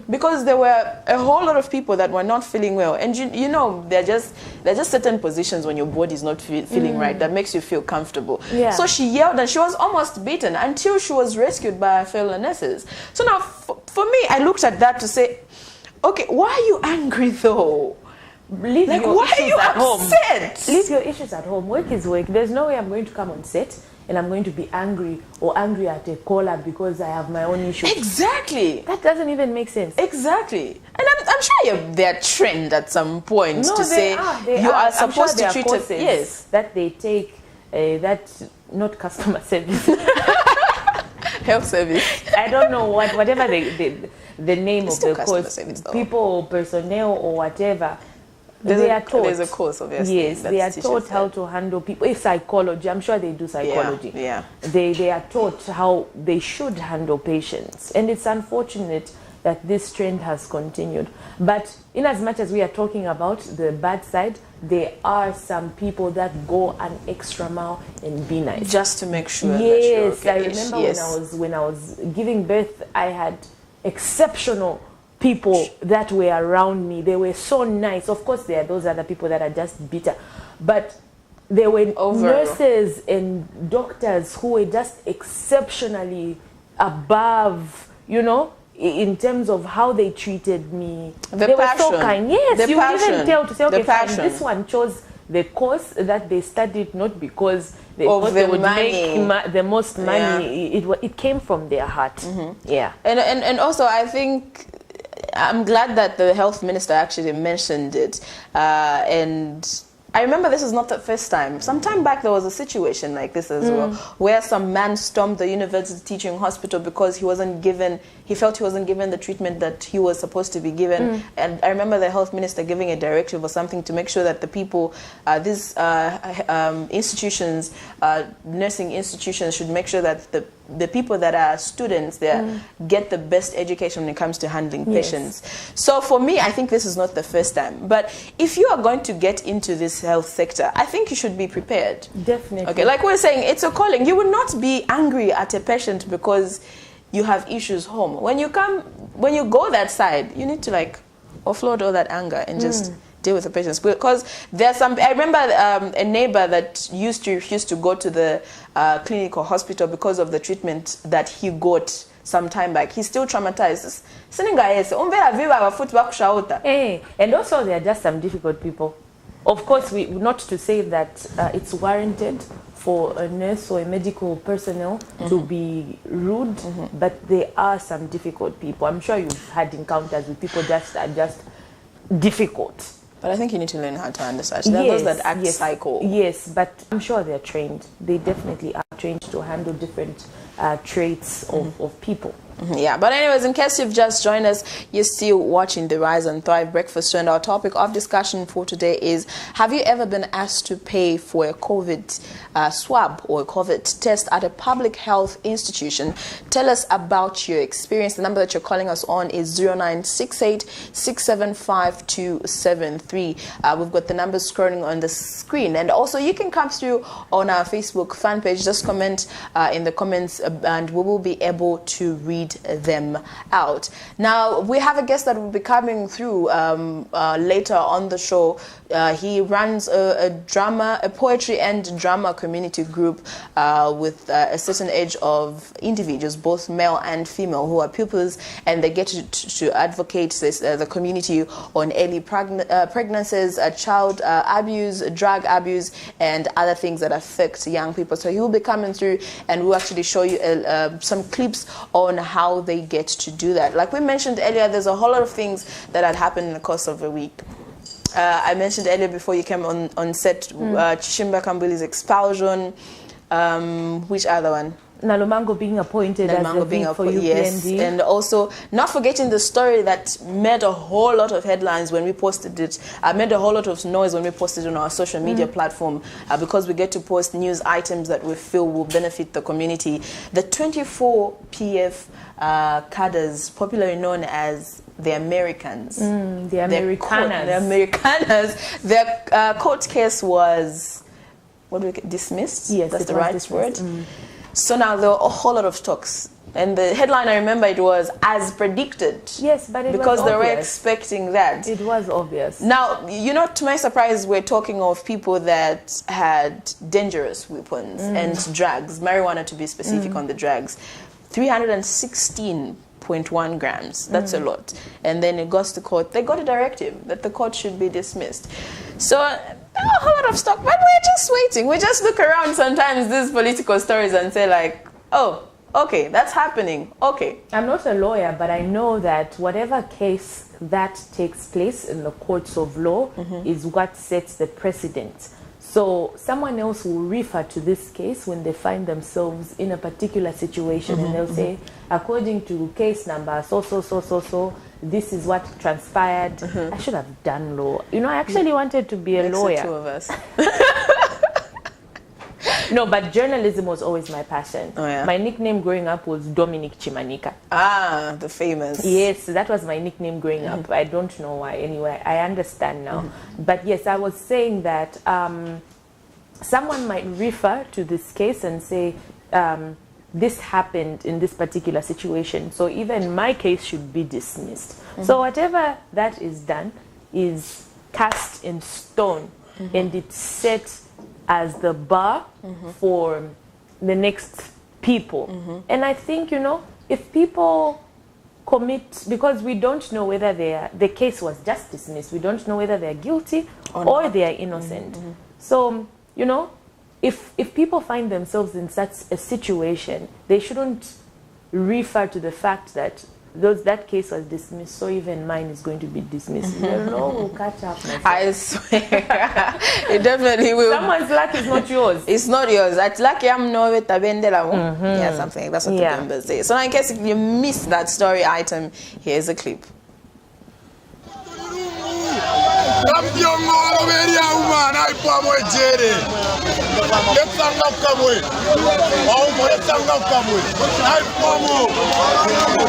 because there were a whole lot of people that were not feeling well. And you know, there are just certain positions when your body is not feeling right that makes you feel comfortable. Yeah. So she yelled, and she was almost bitten until she was rescued by her fellow nurses. So now, for me, I looked at that to say, okay, why are you angry though? Leave like, your why issues are you at upset? Home. Leave your issues at home. Work is work. There's no way I'm going to come on set and I'm going to be angry at a caller because I have my own issues. Exactly. That doesn't even make sense. Exactly. And I'm sure they're trained at some point to say you are supposed to treat it. Yes. That they take, not customer service. Health service. I don't know whatever the name of the course, people, personnel, or whatever. They are taught. There's a course, obviously. Yes, they are taught how to handle people. It's psychology. I'm sure they do psychology. Yeah. They are taught how they should handle patients, and it's unfortunate that this trend has continued. But in as much as we are talking about the bad side, there are some people that go an extra mile and be nice, just to make sure. Yes, that you're okay. I remember when I was giving birth, I had exceptional people that were around me. They were so nice. Of course, there are those other people that are just bitter, but there were nurses and doctors who were just exceptionally above, you know, in terms of how they treated me. They were so kind. Yes, you even tell to say, okay, fine, this one chose the course that they studied not because they thought they would make the most money. It came from their heart. Yeah. And also, I think I'm glad that the health minister actually mentioned it. And I remember this is not the first time. Some time back there was a situation like this as well, where some man stormed the university teaching hospital because he felt he wasn't given the treatment that he was supposed to be given. And I remember the health minister giving a directive or something to make sure that the people, these institutions, nursing institutions, should make sure that the people that are students there get the best education when it comes to handling patients. So for me, I think this is not the first time. But if you are going to get into this health sector, I think you should be prepared. Definitely. Okay, like we're saying, it's a calling. You would not be angry at a patient because you have issues home. When you go that side, you need to like offload all that anger and just deal with the patients. Because there's some, I remember a neighbor that used to refuse to go to the clinic or hospital because of the treatment that he got some time back. He's still traumatized. And also there are just some difficult people. Of course, not to say that it's warranted for a nurse or a medical personnel to be rude, but there are some difficult people. I'm sure you've had encounters with people that are just difficult. But I think you need to learn how to understand. There are those that act psycho. Yes, but I'm sure they're trained. They definitely are trained to handle different traits of people. Yeah, but anyways, in case you've just joined us, you're still watching the Rise and Thrive Breakfast Show, and our topic of discussion for today is: have you ever been asked to pay for a COVID swab or a COVID test at a public health institution? Tell us about your experience. The number that you're calling us on is 0968 675 273. We've got the numbers scrolling on the screen, and also you can come through on our Facebook fan page. Just comment in the comments, and we will be able to read them out. Now, we have a guest that will be coming through later on the show. He runs a poetry and drama community group with a certain age of individuals, both male and female, who are pupils, and they get to advocate the community on early pregnancies, child abuse, drug abuse, and other things that affect young people. So he will be coming through, and we'll actually show you some clips on how they get to do that. Like we mentioned earlier, there's a whole lot of things that had happened in the course of a week. I mentioned earlier before you came on set, Chishimba Kambuli's expulsion. Which other one? Nalumango being appointed as the VP for UPND. Yes, and also not forgetting the story that made a whole lot of headlines when we posted it. Made a whole lot of noise when we posted it on our social media platform, because we get to post news items that we feel will benefit the community. The 24 PF cadres, popularly known as the Americans. The Americanas. The Americanas. Their court case was dismissed? Yes, that's the right dismissed. word. So now there were a whole lot of talks. And the headline, I remember, it was as predicted. Yes, but because they were expecting that. It was obvious. Now, you know, to my surprise, we're talking of people that had dangerous weapons and drugs, marijuana to be specific on the drugs. 316.1 grams. That's a lot. And then it goes to court. They got a directive that the court should be dismissed. So a whole lot of stock, but we're just waiting. We just look around sometimes these political stories and say like, oh, okay, that's happening. Okay. I'm not a lawyer, but I know that whatever case that takes place in the courts of law is what sets the precedent. So someone else will refer to this case when they find themselves in a particular situation, and they'll say, according to case number so, this is what transpired. I should have done law. You know, I actually wanted to be a lawyer. The two of us. No, but journalism was always my passion. Oh, yeah. My nickname growing up was Dominic Chimanika. Ah, the famous. Yes, that was my nickname growing up. I don't know why. Anyway, I understand now. But yes, I was saying that someone might refer to this case and say, this happened in this particular situation, so even my case should be dismissed. So whatever that is done is cast in stone, and it's set as the bar for the next people. And I think, you know, if people commit, because we don't know whether the case was just dismissed, we don't know whether they're guilty or they are innocent. So, you know, if people find themselves in such a situation, they shouldn't refer to the fact that that case was dismissed, so even mine is going to be dismissed. The law will catch up. I swear. It definitely will. Someone's luck is not yours. It's not yours. At lucky I'm no with yeah, something. That's what the members say. So in case you missed that story item, here's a clip.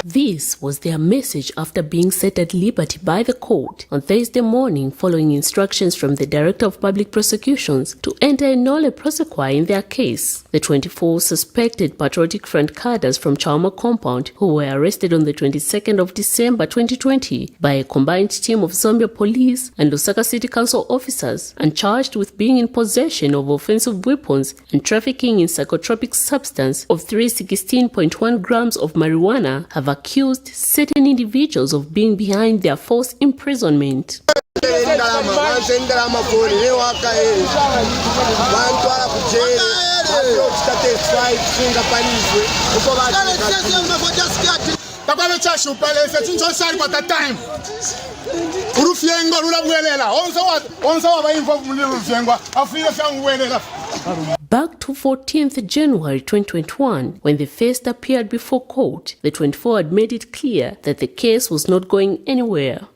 This was their message after being set at liberty by the court on Thursday morning, following instructions from the Director of Public Prosecutions to enter a nolle prosequi in their case. The 24 suspected Patriotic Front cadres from Chalma compound, who were arrested on the 22nd of December 2020 by a combined team of Zambia police and Lusaka City Council officers, and charged with being in possession of offensive weapons and trafficking in psychotropic substance of 316.1 grams of marijuana, have accused certain individuals of being behind their forced imprisonment. Back to 14th January 2021, when they first appeared before court, the 24 had made it clear that the case was not going anywhere.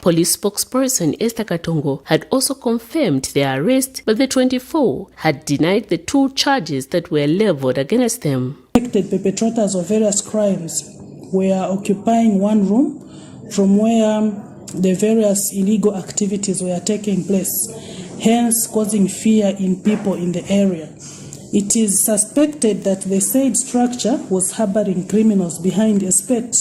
Police spokesperson Esther Katongo had also confirmed their arrest, but the 24 had denied the 2 charges that were leveled against them. Perpetrators of various crimes were occupying one room from where the various illegal activities were taking place, hence causing fear in people in the area. It is suspected that the said structure was harboring criminals behind a spate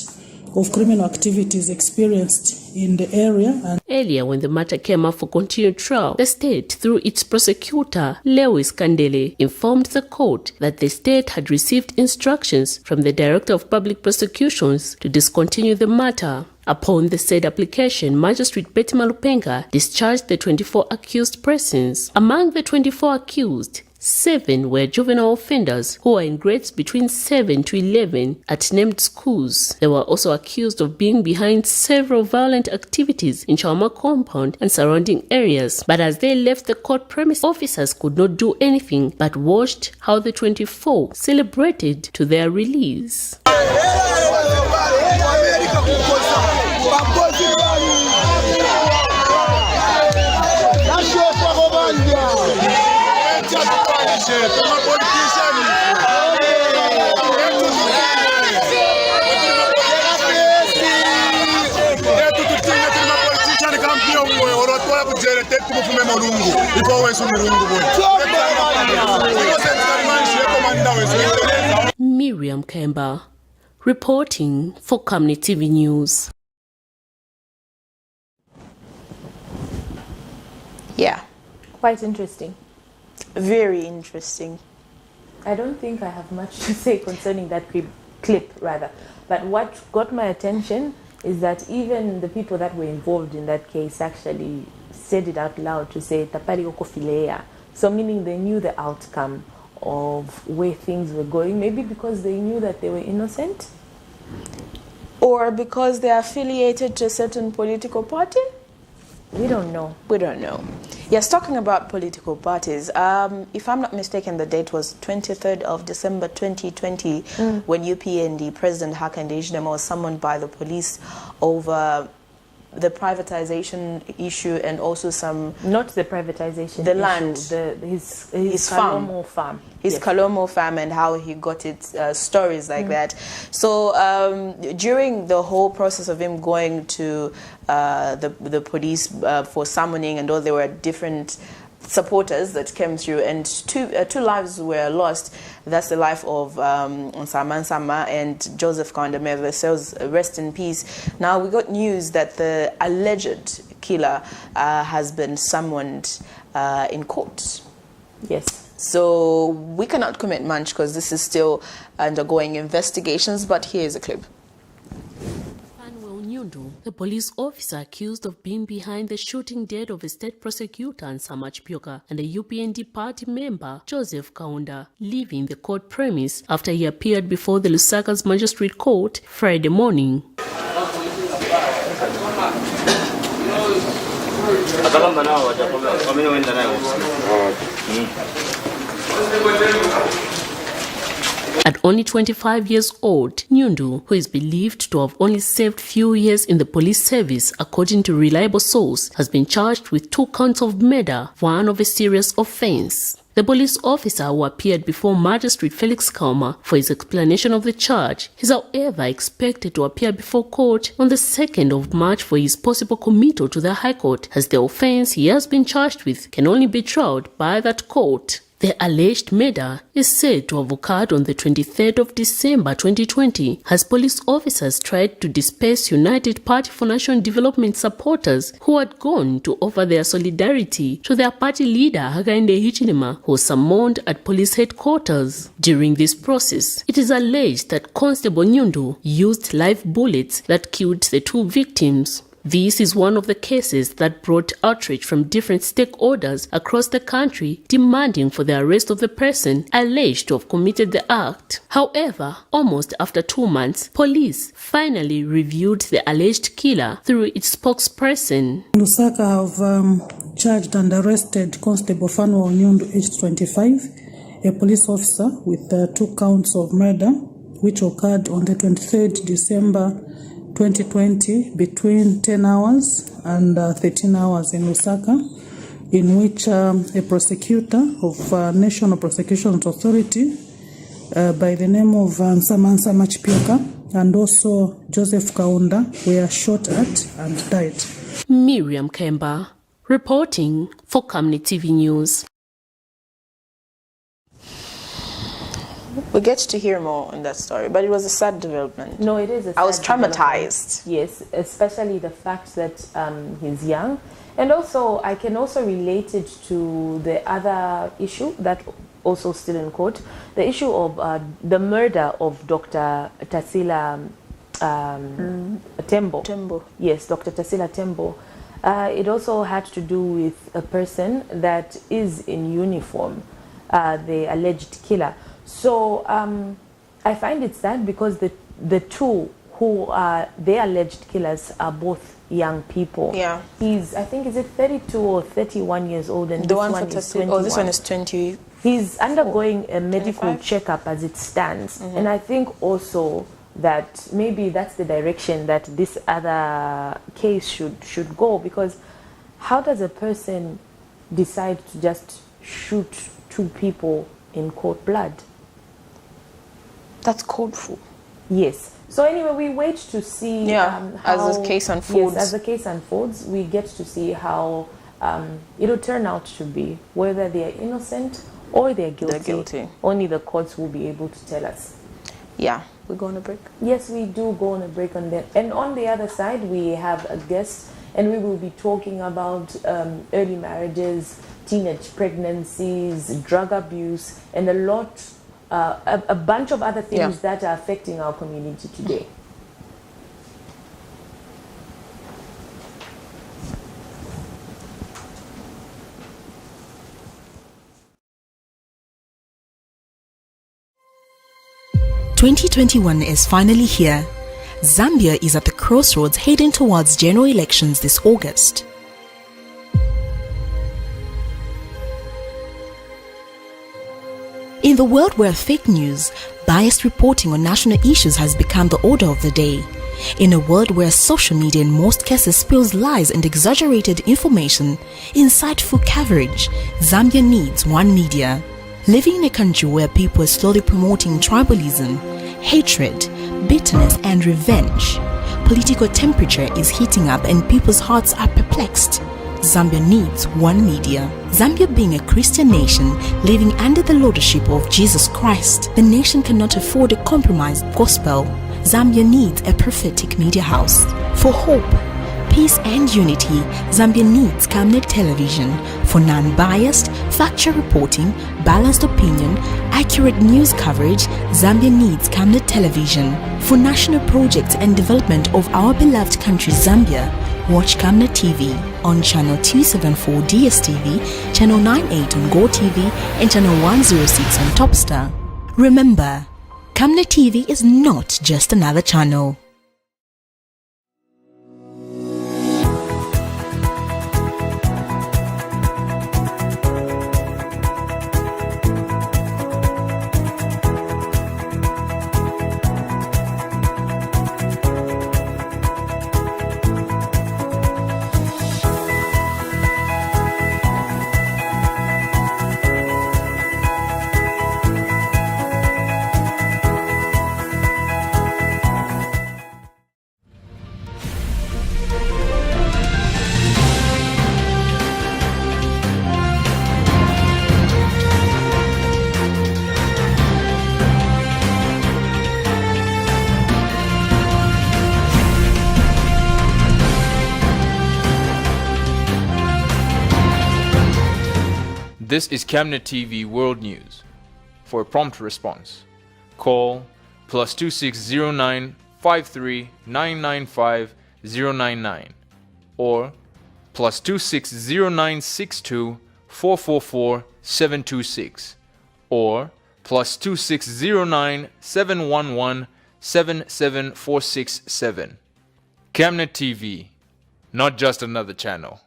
of criminal activities experienced in the area. Earlier, when the matter came up for continued trial, the state, through its prosecutor, Lewis Kandele, informed the court that the state had received instructions from the Director of Public Prosecutions to discontinue the matter. Upon the said application, Magistrate Betty Malupenga discharged the 24 accused persons. Among the 24 accused, 7 were juvenile offenders who were in grades between 7 to 11 at named schools. They were also accused of being behind several violent activities in Chama compound and surrounding areas. But as they left the court premise, officers could not do anything but watched how the 24 celebrated to their release. Miriam Kemba, reporting for Camnet TV News. Yeah. Quite interesting. Very interesting. I don't think I have much to say concerning that clip, rather. But what got my attention is that even the people that were involved in that case actually said it out loud to say tapari okofilea. So meaning they knew the outcome of where things were going, maybe because they knew that they were innocent, or because they are affiliated to a certain political party. We don't know. We don't know. Yes, talking about political parties, if I'm not mistaken, the date was 23rd of December 2020 when UPND President Hakainde Hichilema was summoned by the police over the privatization issue and also some... Not the privatization the issue, land. His farm. His yes. Kalomo farm and how he got it, stories like that. So during the whole process of him going to the police for summoning and all, there were different supporters that came through, and two lives were lost. That's the life of Nsaman Sama and Joseph Kandame. Themselves, rest in peace. Now we got news that the alleged killer has been summoned in court. Yes. So we cannot commit much because this is still undergoing investigations, but here's a clip. The police officer accused of being behind the shooting death of a state prosecutor Nsama Chipyoka and a UPND party member Joseph Kaunda, leaving the court premise after he appeared before the Lusaka's Magistrate Court Friday morning. At only 25 years old, Nyundu, who is believed to have only served few years in the police service, according to reliable source, has been charged with 2 counts of murder, one of a serious offense. The police officer who appeared before Magistrate Felix Kauma for his explanation of the charge is however expected to appear before court on the 2nd of March for his possible committal to the High Court, as the offense he has been charged with can only be tried by that court. The alleged murder is said to have occurred on the 23rd of December 2020 as police officers tried to disperse United Party for National Development supporters who had gone to offer their solidarity to their party leader Hakainde Hichilema, who was summoned at police headquarters. During this process, it is alleged that Constable Nyundu used live bullets that killed the 2 victims. This is one of the cases that brought outrage from different stakeholders across the country demanding for the arrest of the person alleged to have committed the act. However, almost after 2 months, police finally reviewed the alleged killer through its spokesperson. Lusaka have charged and arrested Constable Fanwa Onyundu, aged 25, a police officer, with 2 counts of murder, which occurred on the 23rd December 2020 between 10 hours and 13 hours in Lusaka, in which a prosecutor of National Prosecutions Authority by the name of Nsamansa Machipioka and also Joseph Kaunda were shot at and died. Miriam Kemba, reporting for Camnet TV News. We get to hear more on that story, but it was a sad development. No, it is a sad I was traumatized. Yes, especially the fact that he's young. And also, I can also relate it to the other issue that also still in court, the issue of the murder of Dr. Tasila Tembo. Tembo. Yes, Dr. Tasila Tembo. It also had to do with a person that is in uniform, the alleged killer. So I find it sad because the two who are the alleged killers are both young people. Yeah. I think, is it 32 or 31 years old, and The one for is Tasila, 21. this one is 20. He's undergoing a medical 25? checkup as it stands. Mhm. And I think also that maybe that's the direction that this other case should go, because how does a person decide to just shoot 2 people in cold blood? That's codeful. Yes. So anyway, we wait to see how, as the case unfolds. Yes, as the case unfolds, we get to see how it'll turn out to be, whether they are innocent or they're guilty. They're guilty. Only the courts will be able to tell us. Yeah. We go on a break? Yes, we do go on a break on that. And on the other side, we have a guest, and we will be talking about early marriages, teenage pregnancies, drug abuse, and a bunch of other things that are affecting our community today. "2021 is finally here. Zambia is at the crossroads heading towards general elections this August. In the world where fake news, biased reporting on national issues has become the order of the day, in a world where social media in most cases spills lies and exaggerated information, insightful coverage, Zambia needs one media. Living in a country where people are slowly promoting tribalism, hatred, bitterness and revenge, political temperature is heating up and people's hearts are perplexed. Zambia needs one media. Zambia being a Christian nation living under the lordship of Jesus Christ, the nation cannot afford a compromised gospel. Zambia needs a prophetic media house. For hope, peace and unity, Zambia needs Camnet television. For non-biased, factual reporting, balanced opinion, accurate news coverage, Zambia needs Camnet television. For national projects and development of our beloved country Zambia, watch Camnet TV on channel 274 DSTV, channel 98 on GoTV, and channel 106 on Topstar. Remember, Camnet TV is not just another channel. This is Camnet TV World News. For a prompt response, call +2609 53 995 099 or +260962444 726 or +2609711 77467. Camnet TV, not just another channel.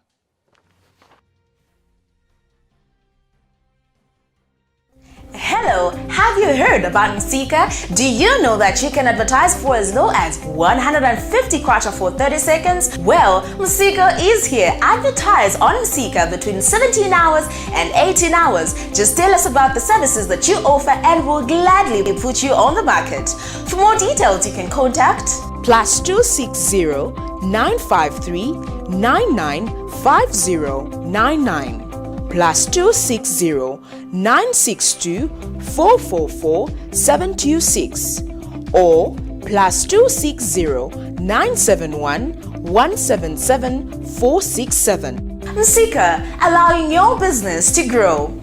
Hello, have you heard about Msika? Do you know that you can advertise for as low as 150 kwacha for 30 seconds? Well, Msika is here. Advertise on Msika between 17 hours and 18 hours. Just tell us about the services that you offer and we'll gladly put you on the market. For more details, you can contact +260 953 995099. +260 962 444 726 or +260 971 177 467. Msika, allowing your business to grow.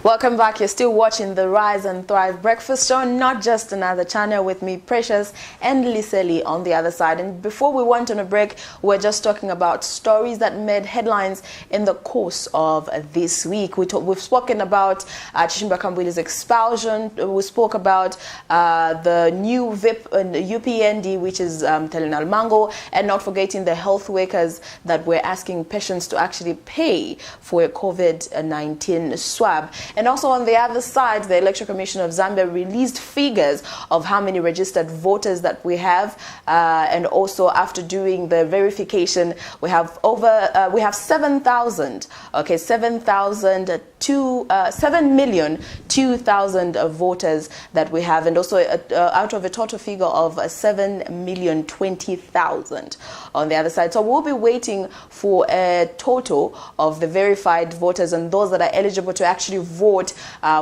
Welcome back. You're still watching the Rise and Thrive Breakfast Show, not just another channel, with me, Precious, and Liseli on the other side. And before we went on a break, we're just talking about stories that made headlines in the course of this week. We've spoken about Chishimba Kambwili's expulsion. We spoke about the new VIP and UPND, which is Telenal Mango, and not forgetting the health workers that were asking patients to actually pay for a COVID-19 swab. And also on the other side, the Electoral Commission of Zambia released figures of how many registered voters that we have, and also after doing the verification, we have 7,000. Okay, 7,002,000 voters that we have, and also out of a total figure of 7,020,000 on the other side. So we'll be waiting for a total of the verified voters and those that are eligible to actually vote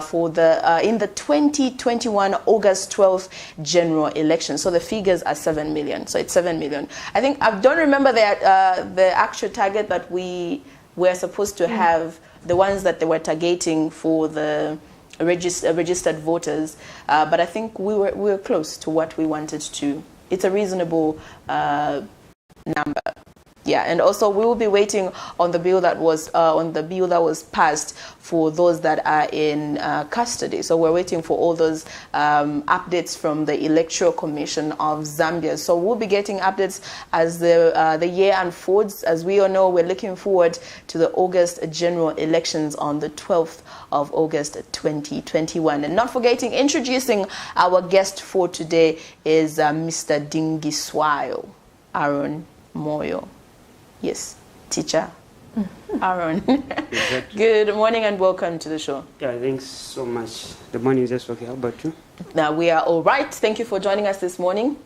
for the in the 2021 August 12th general election. So the figures are 7 million. So it's 7 million. I think I don't remember the actual target that we were supposed to have. The ones that they were targeting for the registered voters, but I think we were close to what we wanted to. It's a reasonable number. Yeah, and also we will be waiting on the bill that was passed for those that are in custody. So we're waiting for all those updates from the Electoral Commission of Zambia. So we'll be getting updates as the year unfolds. As we all know, we're looking forward to the August general elections on the 12th of August 2021. And not forgetting, introducing our guest for today is Mr. Dingiswayo Aaron Moyo. Yes, teacher Aaron. Good morning and welcome to the show. Yeah, thanks so much. The morning is just okay. How about you? Now we are all right. Thank you for joining us this morning.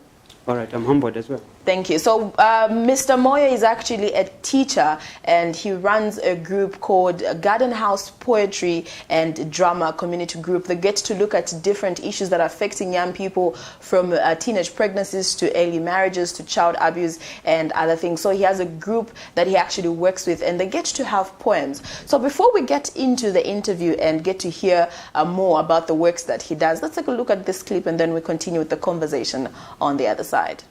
All right, I'm humbled as well. Thank you. So Mr. Moyo is actually a teacher and he runs a group called Garden House Poetry and Drama Community Group. They get to look at different issues that are affecting young people, from teenage pregnancies to early marriages to child abuse and other things. So he has a group that he actually works with and they get to have poems. So before we get into the interview and get to hear more about the works that he does, let's take a look at this clip and then we continue with the conversation on the other side.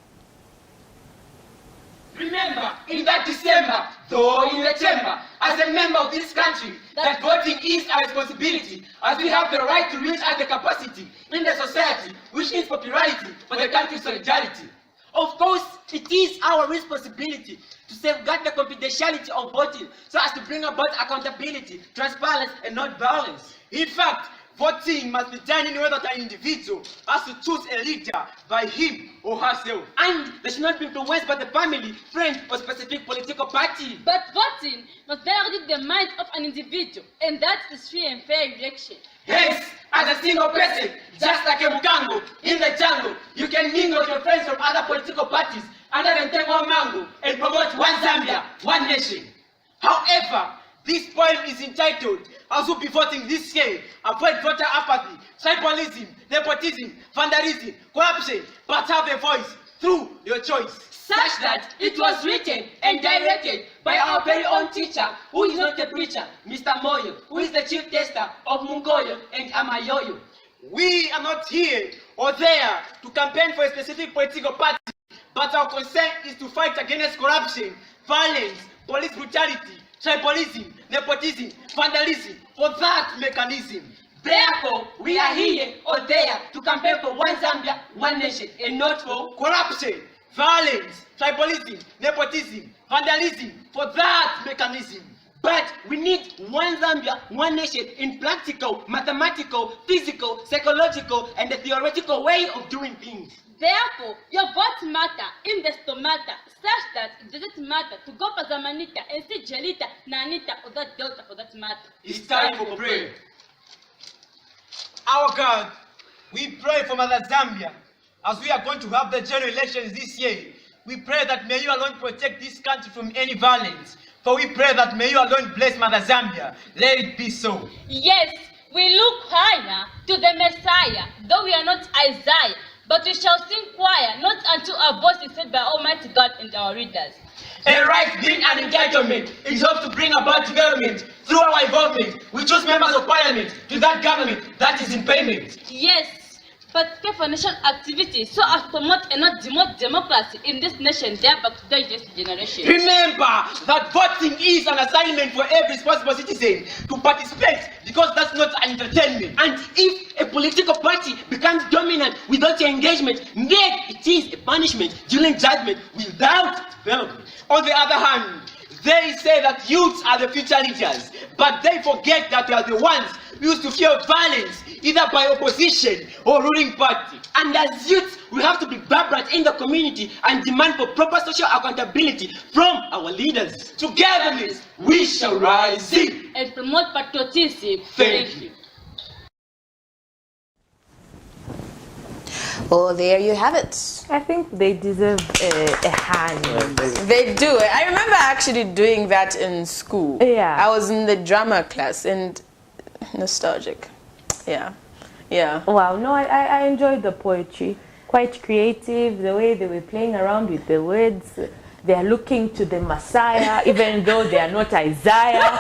Remember, in that December, though in the chamber, as a member of this country, that voting is our responsibility, as we have the right to reach out the capacity in the society, which needs popularity for the country's solidarity. Of course, it is our responsibility to safeguard the confidentiality of voting so as to bring about accountability, transparency, and not violence. In fact, voting must be done in a way that an individual has to choose a leader by him or herself. And they should not be influenced by the family, friend, or specific political party. But voting must directly the mind of an individual, and that is free and fair election. Hence, as a single person, just like a mugango in the jungle, you can mingle with your friends from other political parties under the Ntengo Mango and promote one Zambia, one nation. However, this poem is entitled, "As will be voting this year, avoid voter apathy, tribalism, nepotism, vandalism, corruption, but have a voice through your choice." Such that it was written and directed by our very own teacher, who is not a preacher, Mr. Moyo, who is the chief tester of Mungoyo and Amayoyo. We are not here or there to campaign for a specific political party, but our concern is to fight against corruption, violence, police brutality, tribalism, nepotism, vandalism, for that mechanism. Therefore, we are here or there to campaign for one Zambia, one nation, and not for corruption, violence, tribalism, nepotism, vandalism, for that mechanism. But we need one Zambia, one nation in practical, mathematical, physical, psychological, and the theoretical way of doing things. Therefore, your votes matter in the stomata, such that it doesn't matter to go for Zamanita and see Jelita, Nanita, or that Delta for that matter. It's time for prayer. Our God, we pray for Mother Zambia as we are going to have the general elections this year. We pray that may you alone protect this country from any violence. For we pray that may you alone bless Mother Zambia. Let it be so. Yes, we look higher to the Messiah, though we are not Isaiah, but we shall sing choir, not unto our voice is said by Almighty God and our readers. A right being an entitlement is hoped to bring about development through our involvement. We choose members of parliament to that government that is in payment. Yes, but pay for national activities so as to promote and not demote democracy in this nation, thereby to digest generation. Remember that voting is an assignment for every responsible citizen to participate, because that's not an entertainment. And if a political party becomes dominant without your engagement, then it is a punishment during judgment without development. On the other hand, they say that youths are the future leaders, but they forget that they are the ones who used to fear violence, either by opposition or ruling party. And as youths, we have to be vibrant in the community and demand for proper social accountability from our leaders. Togetherness, we shall rise and promote patriotism. Thank you. Well, there you have it. I think they deserve a hand. They do. I remember actually doing that in school. Yeah. I was in the drama class and nostalgic. Yeah. Yeah. Wow. No, I enjoyed the poetry. Quite creative, the way they were playing around with the words. They are looking to the Messiah, even though they are not Isaiah.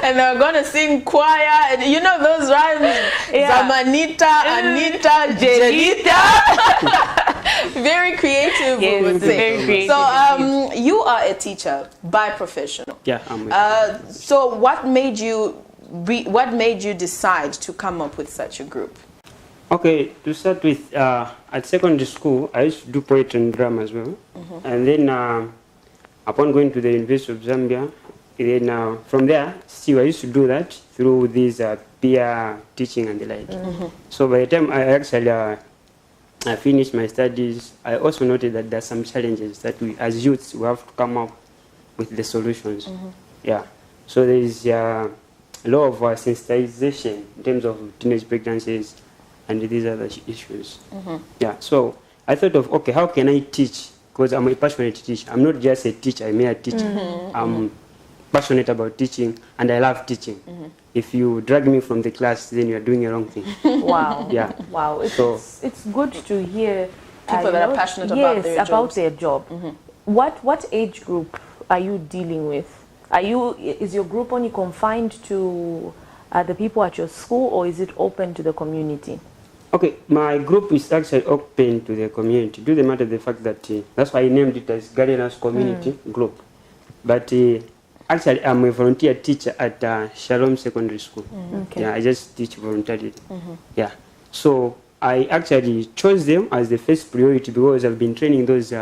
And they're going to sing choir. And you know those rhymes? Yeah. Zamanita, Anita, Jelita. Very creative. Yes, we would say. very creative. So you are a teacher by profession. Yeah, I'm a teacher. So what made you decide to come up with such a group? Okay, to start with, at secondary school, I used to do poetry and drama as well. And then upon going to the University of Zambia, then from there, still I used to do that through these peer teaching and the like. So by the time I actually I finished my studies, I also noted that there are some challenges that we as youths we have to come up with the solutions. Yeah. So there is a lot of sensitization in terms of teenage pregnancies and these other issues. Yeah, so I thought of, okay, how can I teach? Because I'm a passionate teacher. I'm not just a teacher, I'm a teacher. I'm passionate about teaching and I love teaching. If you drag me from the class, then you're doing a wrong thing. Wow. Yeah. Wow. It's good to hear people that are passionate about their job. What age group are you dealing with? Is your group only confined to the people at your school, or is it open to the community? Okay, my group is actually open to the community. Do the matter the fact that that's why I named it as Gardeners Community Group. But actually, I'm a volunteer teacher at Shalom Secondary School. Okay. Yeah, I just teach voluntarily. Yeah, so I actually chose them as the first priority because I've been training those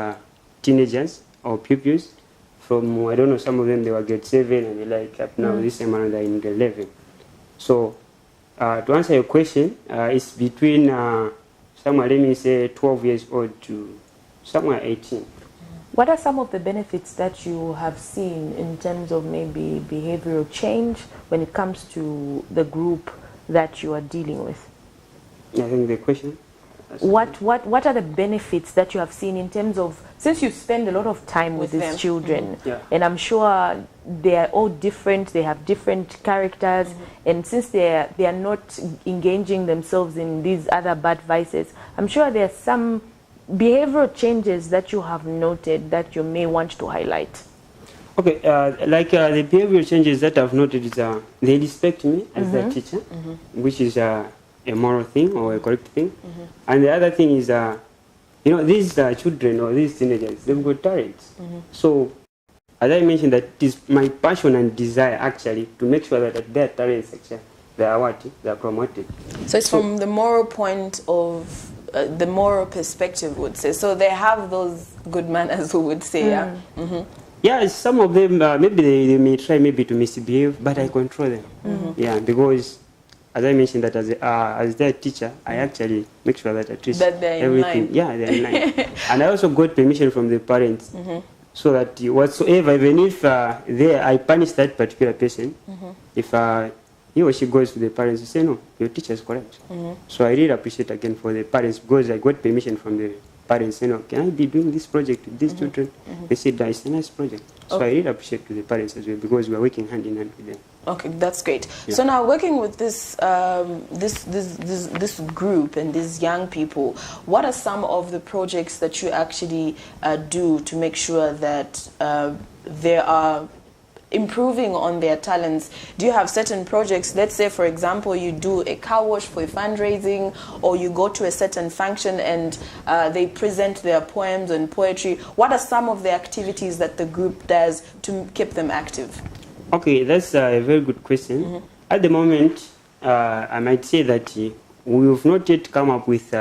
teenagers or pupils from, I don't know, some of them they were grade 7 and they like up now this time around they're in grade 11. So to answer your question, it's between somewhere, let me say 12 years old to somewhere 18. What are some of the benefits that you have seen in terms of maybe behavioral change when it comes to the group that you are dealing with? I think the question. What are the benefits that you have seen in terms of, since you spend a lot of time with these children, and I'm sure they are all different, they have different characters, and since they are not engaging themselves in these other bad vices, I'm sure there are some behavioral changes that you have noted that you may want to highlight. Okay, the behavioral changes that I've noted is they respect me as their teacher, which is a moral thing or a correct thing. And the other thing is you know, these children or these teenagers, they've got talents. So, as I mentioned, that it is my passion and desire actually to make sure that their talents actually they are promoted. So it's from the moral point of the moral perspective, would say. So they have those good manners, who would say, yeah. Yeah, some of them maybe they may try maybe to misbehave, but I control them. Yeah, because as I mentioned that as their teacher, I actually make sure that I treat everything. Yeah, they're in line. And I also got permission from the parents, so that whatsoever, even if I punish that particular person, if he or she goes to the parents and say, no, your teacher is correct. So I really appreciate again for the parents, because I got permission from the parents, you know, can I be doing this project with these children? They said, it's a nice project. So I really appreciate to the parents as well, because we are working hand in hand with them. Okay, that's great. So now working with this this group and these young people, what are some of the projects that you actually do to make sure that they are improving on their talents? Do you have certain projects? Let's say, for example, you do a car wash for fundraising, or you go to a certain function and they present their poems and poetry. What are some of the activities that the group does to keep them active? Okay, that's a very good question. At the moment, I might say that we have not yet come up with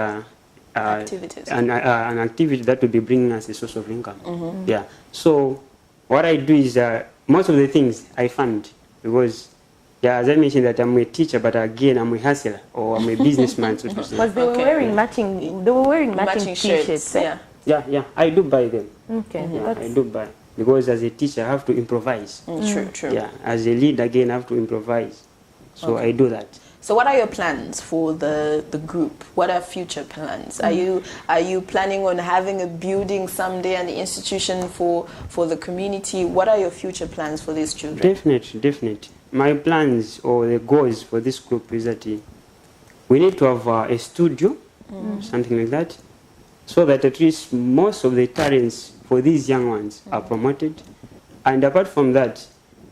activities. An activity that will be bringing us a source of income. Yeah. So what I do is most of the things I fund, because as I mentioned that I'm a teacher, but again I'm a hustler, or I'm a businessman, so to say. Because they were wearing matching t-shirts. Yeah, I do buy them. Okay. Yeah, I do buy. Because as a teacher, I have to improvise. True. Yeah, as a lead, again, I have to improvise. So I do that. So what are your plans for the group? What are future plans? Are you planning on having a building someday, an institution for the community? What are your future plans for these children? Definitely. My plans or the goals for this group is that we need to have a studio, something like that, so that at least most of the talents for these young ones are promoted. And apart from that,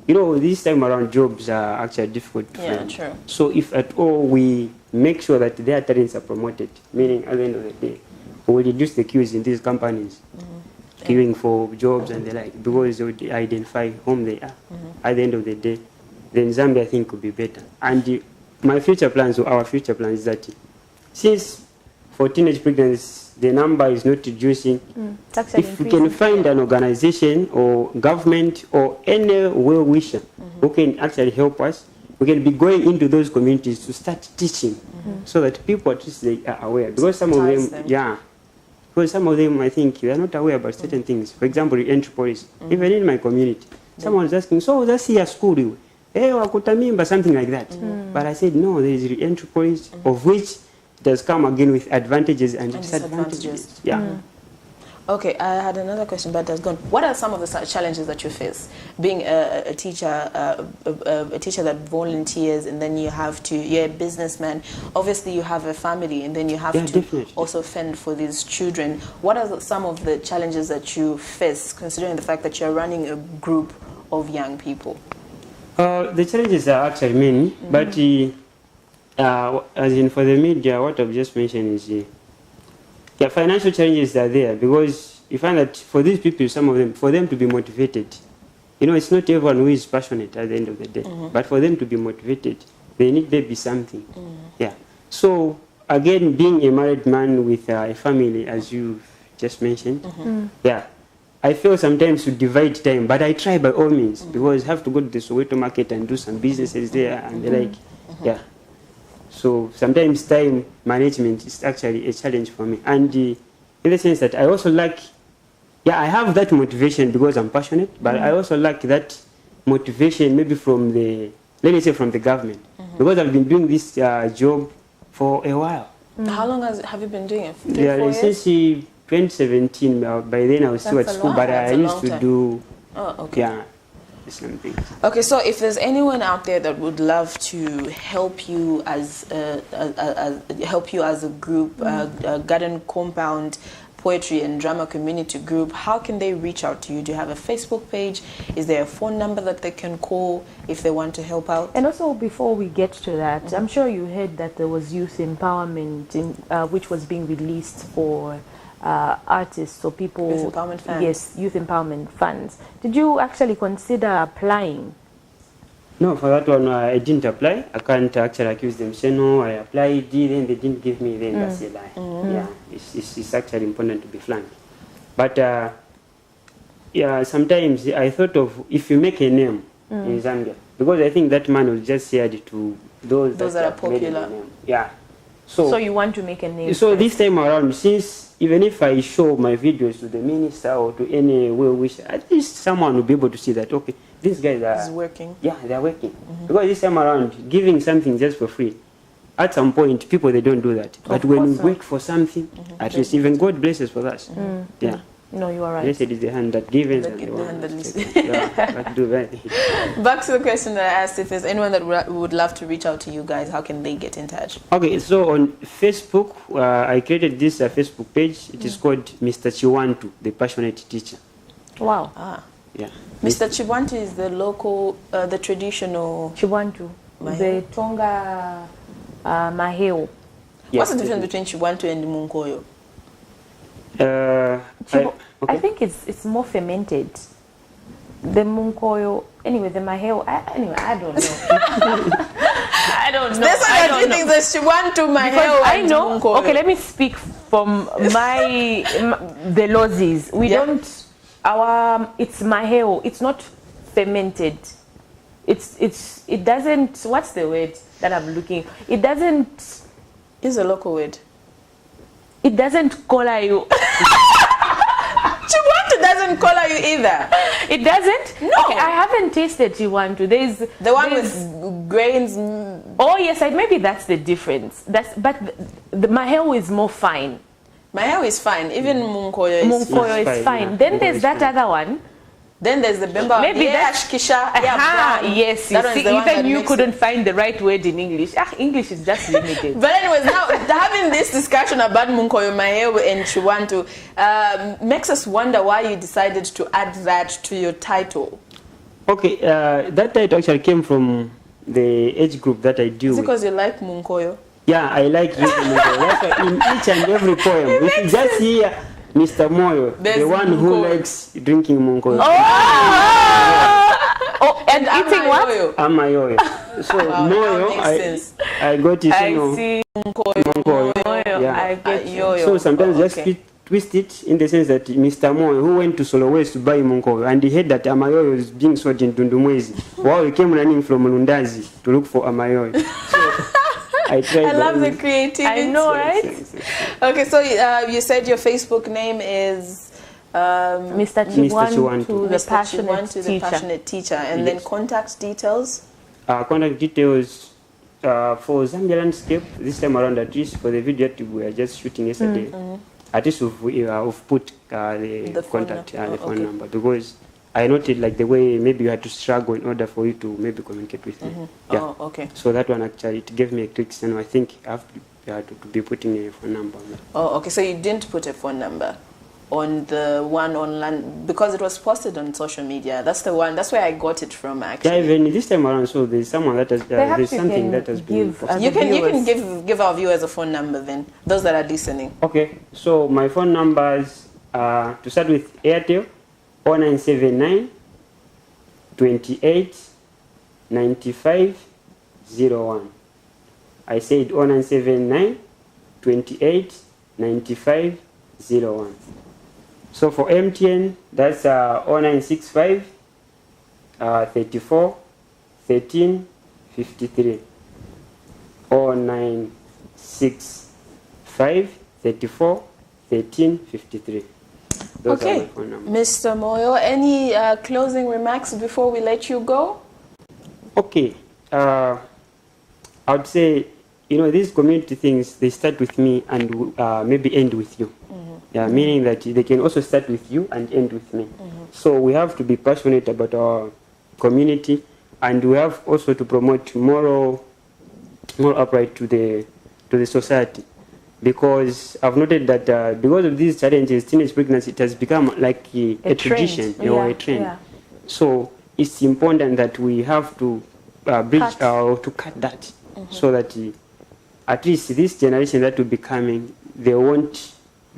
you know, this time around jobs are actually difficult to find. True. So if at all we make sure that their talents are promoted, meaning at the end of the day, we will reduce the queues in these companies, queuing for jobs and the like, because they identify whom they are. At the end of the day, then Zambia, I think, could be better. And my future plans, or our future plans, is that since for teenage pregnancy, the number is not reducing. If we can find an organization or government or any well-wisher who can actually help us, we can be going into those communities to start teaching, so that people at least they are aware. Because some of them, because some of them, I think, they are not aware about certain things. For example, the entry police. Even in my community, someone is asking, so that's here school, hey, wakutamimba, something like that. But I said, no, there is the entry police, of which does come again with advantages and disadvantages. Okay, I had another question, but that's gone. What are some of the challenges that you face being a teacher, a teacher that volunteers, and then you're a businessman? Obviously, you have a family, and then you have to also fend for these children. What are some of the challenges that you face, considering the fact that you're running a group of young people? The challenges are actually many, but as in for the media, what I've just mentioned is financial challenges are there, because you find that for these people, some of them, for them to be motivated, you know, it's not everyone who is passionate at the end of the day, but for them to be motivated, they need maybe something. So again, being a married man with a family, as you just mentioned, I feel sometimes to divide time, but I try by all means, because I have to go to the Soweto market and do some businesses there and the like. So sometimes time management is actually a challenge for me. And in the sense that I also like, I have that motivation because I'm passionate, but I also like that motivation maybe from let me say from the government, because I've been doing this job for a while. How long have you been doing it? 3, 4 years? Since 2017. By then I was still at school, but I used to do, some things. Okay, so if there's anyone out there that would love to help you as a group, Garden Compound Poetry and Drama Community Group, how can they reach out to you? Do you have a Facebook page? Is there a phone number that they can call if they want to help out? And also, before we get to that, I'm sure you heard that there was youth empowerment which was being released for artists or people. Youth empowerment funds. Yes, youth empowerment funds. Did you actually consider applying? No, for that one I didn't apply. I can't actually accuse them. Say no, I applied, then they didn't give me. Then that's a lie. Yeah, it's actually important to be frank. But yeah, sometimes I thought of if you make a name in Zambia, because I think that man will just share it to those that are popular. Yeah. So you want to make a name. So this time around, since even if I show my videos to the minister or to any well-wisher, at least someone will be able to see that, okay, these guys are working. Yeah, they are working. Because this time around, giving something just for free, at some point, people, they don't do that. But when we work for something, at least even God blesses for us. Yeah. No, you are right. Blessed is the hand that gives and the hand that listens. Yeah, do that. Back to the question that I asked, if there's anyone that would love to reach out to you guys, how can they get in touch? Okay, so on Facebook, I created this Facebook page. It is called Mr. Chiwantu, the passionate teacher. Wow. Yeah. Mr. Chiwantu is the local, the traditional... Chiwantu, the Tonga Maheo. What's the difference between Chiwantu and Munkoyo? I think it's more fermented. The Munkoyo, anyway, the Maheo, anyway, I don't know. I don't know. That's why I think there's Chiwantu, Maheo, I know. Munkoyo. Okay, let me speak from the Lozis. We don't, it's Maheo, it's not fermented. It doesn't, what's the word that I'm looking? It doesn't. It's a local word. It doesn't color you. Chiwantu doesn't color you either. It doesn't? No. Okay, I haven't tasted Chiwantu. There's the one with grains. Oh yes, maybe that's the difference. But the Maheo is more fine. Maheo is fine. Even Munkoyo is fine. Yeah. Then there's that other one. Then there's the Bemba. Maybe that's Kisha. Yes, you see, even you couldn't find the right word in English. English is just limited. But anyways, now having this discussion about Munkoyo, Maheo and Chiwantu makes us wonder why you decided to add that to your title. Okay, that title actually came from the age group that I deal with. Is it because you like Munkoyo? Yeah, I like drinking Munkoyo. That's why in each and every poem, if you just hear Mr. Moyo, the one who likes drinking Munkoyo. Oh, and eating what? Amayoyo. So Moyo, I got it. I see Munkoyo. Yeah. I get you. So sometimes just twist it in the sense that Mr. Moyo, who went to Solowezi to buy Munkoyo, and he heard that Amayoyo is being sold in Tundumwezi, while he came running from Lundazi to look for Amayoyo. So, I love the creativity. I know, right? Okay, so you said your Facebook name is Mr. Chiwantu, the passionate teacher, and then contact details. Contact details for Zambia Landscape this time around. At least for the video that we are just shooting yesterday, at least we've put the contact, the phone number, because I noted like the way maybe you had to struggle in order for you to maybe communicate with me. Yeah. Oh, okay. So that one actually, it gave me a click, and I think I have to be putting a phone number on that. Oh, okay. So you didn't put a phone number on the one online because it was posted on social media. That's the one. That's where I got it from, actually. Yeah, even this time around, so there's someone that has there's something that has been posted. You can give our viewers a phone number then, those that are listening. Okay. So my phone numbers to start with Airtel. 0979 28 95 01. I said 0979 28 95 01. So for MTN, that's 0965 34 13 53. 0965 34 13 53. Okay, Mr. Moyo, any closing remarks before we let you go? Okay, I would say, these community things, they start with me and maybe end with you. Yeah, meaning that they can also start with you and end with me. So we have to be passionate about our community, and we have also to promote moral upright to the society. Because I've noted that because of these challenges, teenage pregnancy, it has become like a tradition or a trend. Yeah. So it's important that we have to bridge to cut that, so that at least this generation that will be coming, they won't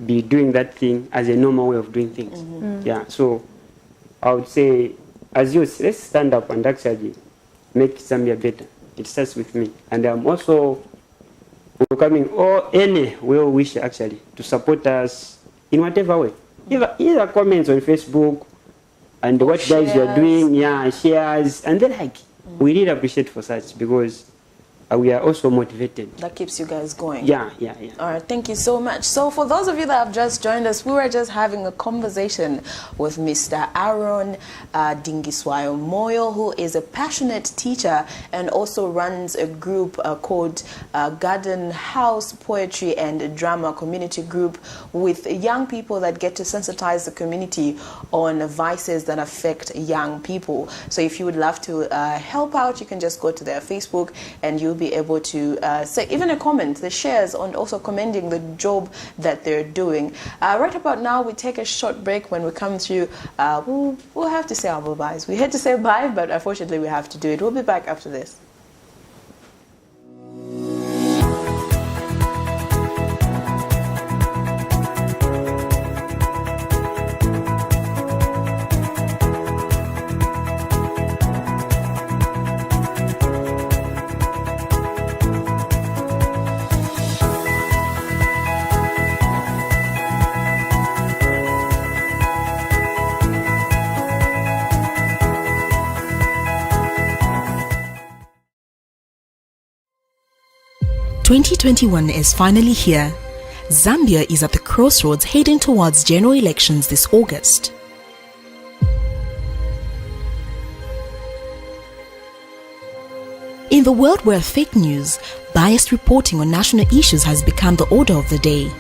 be doing that thing as a normal way of doing things. Yeah, so I would say, as youth, let's stand up and actually make Zambia better. It starts with me. And I'm also welcoming any well-wisher actually to support us in whatever way. Either comments on Facebook and what guys you're doing, shares, and then we really appreciate for such, because we are also motivated. That keeps you guys going. Yeah. All right, thank you so much. So for those of you that have just joined us, we were just having a conversation with Mr. Aaron Dingiswayo Moyo, who is a passionate teacher and also runs a group called Garden House Poetry and Drama Community Group with young people that get to sensitize the community on vices that affect young people. So if you would love to help out, you can just go to their Facebook and you'll be able to say even a comment, the shares, on also commending the job that they're doing. Right about now, we take a short break. When we come through, we'll have to say our bye-byes. We had to say bye, but unfortunately we have to do it. We'll be back after this. "2021 is finally here. Zambia is at the crossroads heading towards general elections this August. In the world where fake news, biased reporting on national issues has become the order of the day,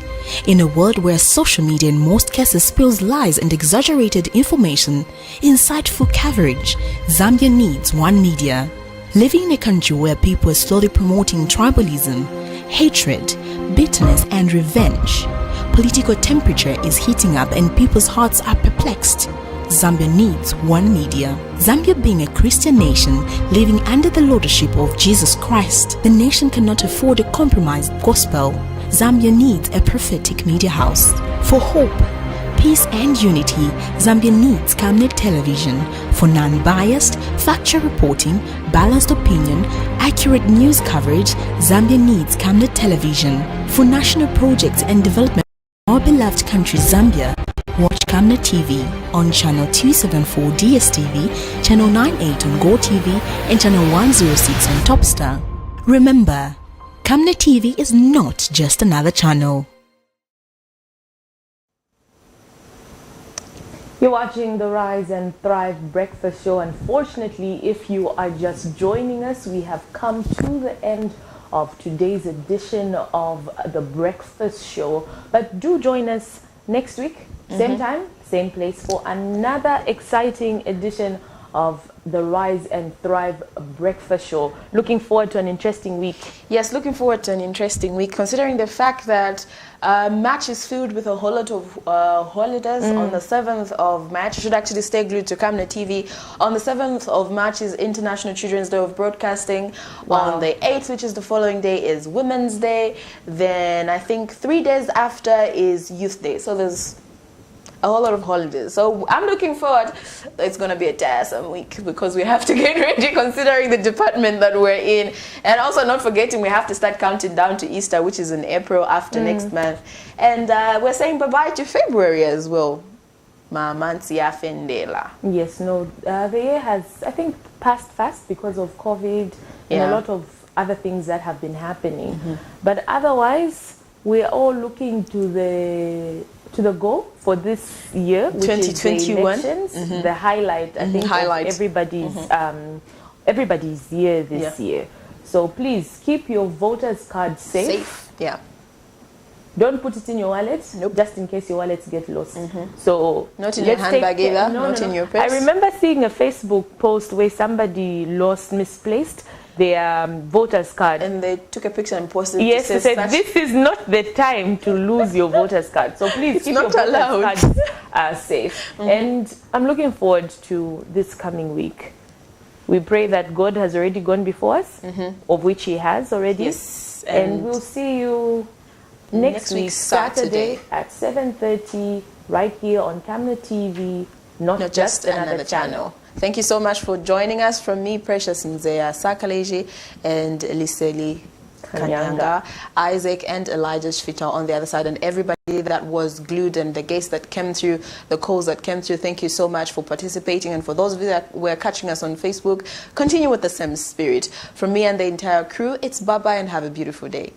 in a world where social media in most cases spills lies and exaggerated information, insightful coverage, Zambia needs one media. Living in a country where people are slowly promoting tribalism, hatred, bitterness and revenge, political temperature is heating up and people's hearts are perplexed. Zambia needs one media. Zambia being a Christian nation living under the lordship of Jesus Christ, the nation cannot afford a compromised gospel. Zambia needs a prophetic media house. For hope, peace and unity, Zambia needs Camnet television for non-biased, factual reporting, balanced opinion, accurate news coverage. Zambia needs Camnet television for national projects and development. Our beloved country Zambia, watch Camnet TV on channel 274 DSTV, channel 98 on Go TV, and channel 106 on Topstar. Remember, Camnet TV is not just another channel. You're watching the Rise and Thrive Breakfast Show. Unfortunately, if you are just joining us, we have come to the end of today's edition of the Breakfast Show. But do join us next week, same time, same place, for another exciting edition of the Rise and Thrive Breakfast Show. Looking forward to an interesting week. Yes, looking forward to an interesting week, considering the fact that March is filled with a whole lot of holidays. On the 7th of March, you should actually stay glued to Camnet TV. On the 7th of March is International Children's Day of Broadcasting. On the 8th, which is the following day, is Women's Day. Then I think 3 days after is Youth Day. So there's a whole lot of holidays. So I'm looking forward. It's going to be a tiresome week because we have to get ready considering the department that we're in. And also not forgetting we have to start counting down to Easter, which is in April after next month. And we're saying bye-bye to February as well. Yes, no, the year has, I think, passed fast because of COVID and a lot of other things that have been happening. But otherwise, we're all looking to the goal for this year, which 2021. is the elections, the highlight, I think, of everybody's year this year. So please keep your voters card safe. Don't put it in your wallet, just in case your wallets get lost. So not in your handbag either, not in your purse. I remember seeing a Facebook post where somebody misplaced their voter's card. And they took a picture and posted it. Yes, to say this is not the time to lose your voter's card. So please keep your voter's cards safe. And I'm looking forward to this coming week. We pray that God has already gone before us, of which He has already. Yes. And we'll see you next week, Saturday at 7:30, right here on Camnet TV, not just another channel. Thank you so much for joining us. From me, Precious Nzeya Sakaleji, and Liseli Kanyanga, Isaac and Elijah Shfita on the other side, and everybody that was glued, and the guests that came through, the calls that came through. Thank you so much for participating. And for those of you that were catching us on Facebook, continue with the same spirit. From me and the entire crew, it's bye-bye and have a beautiful day.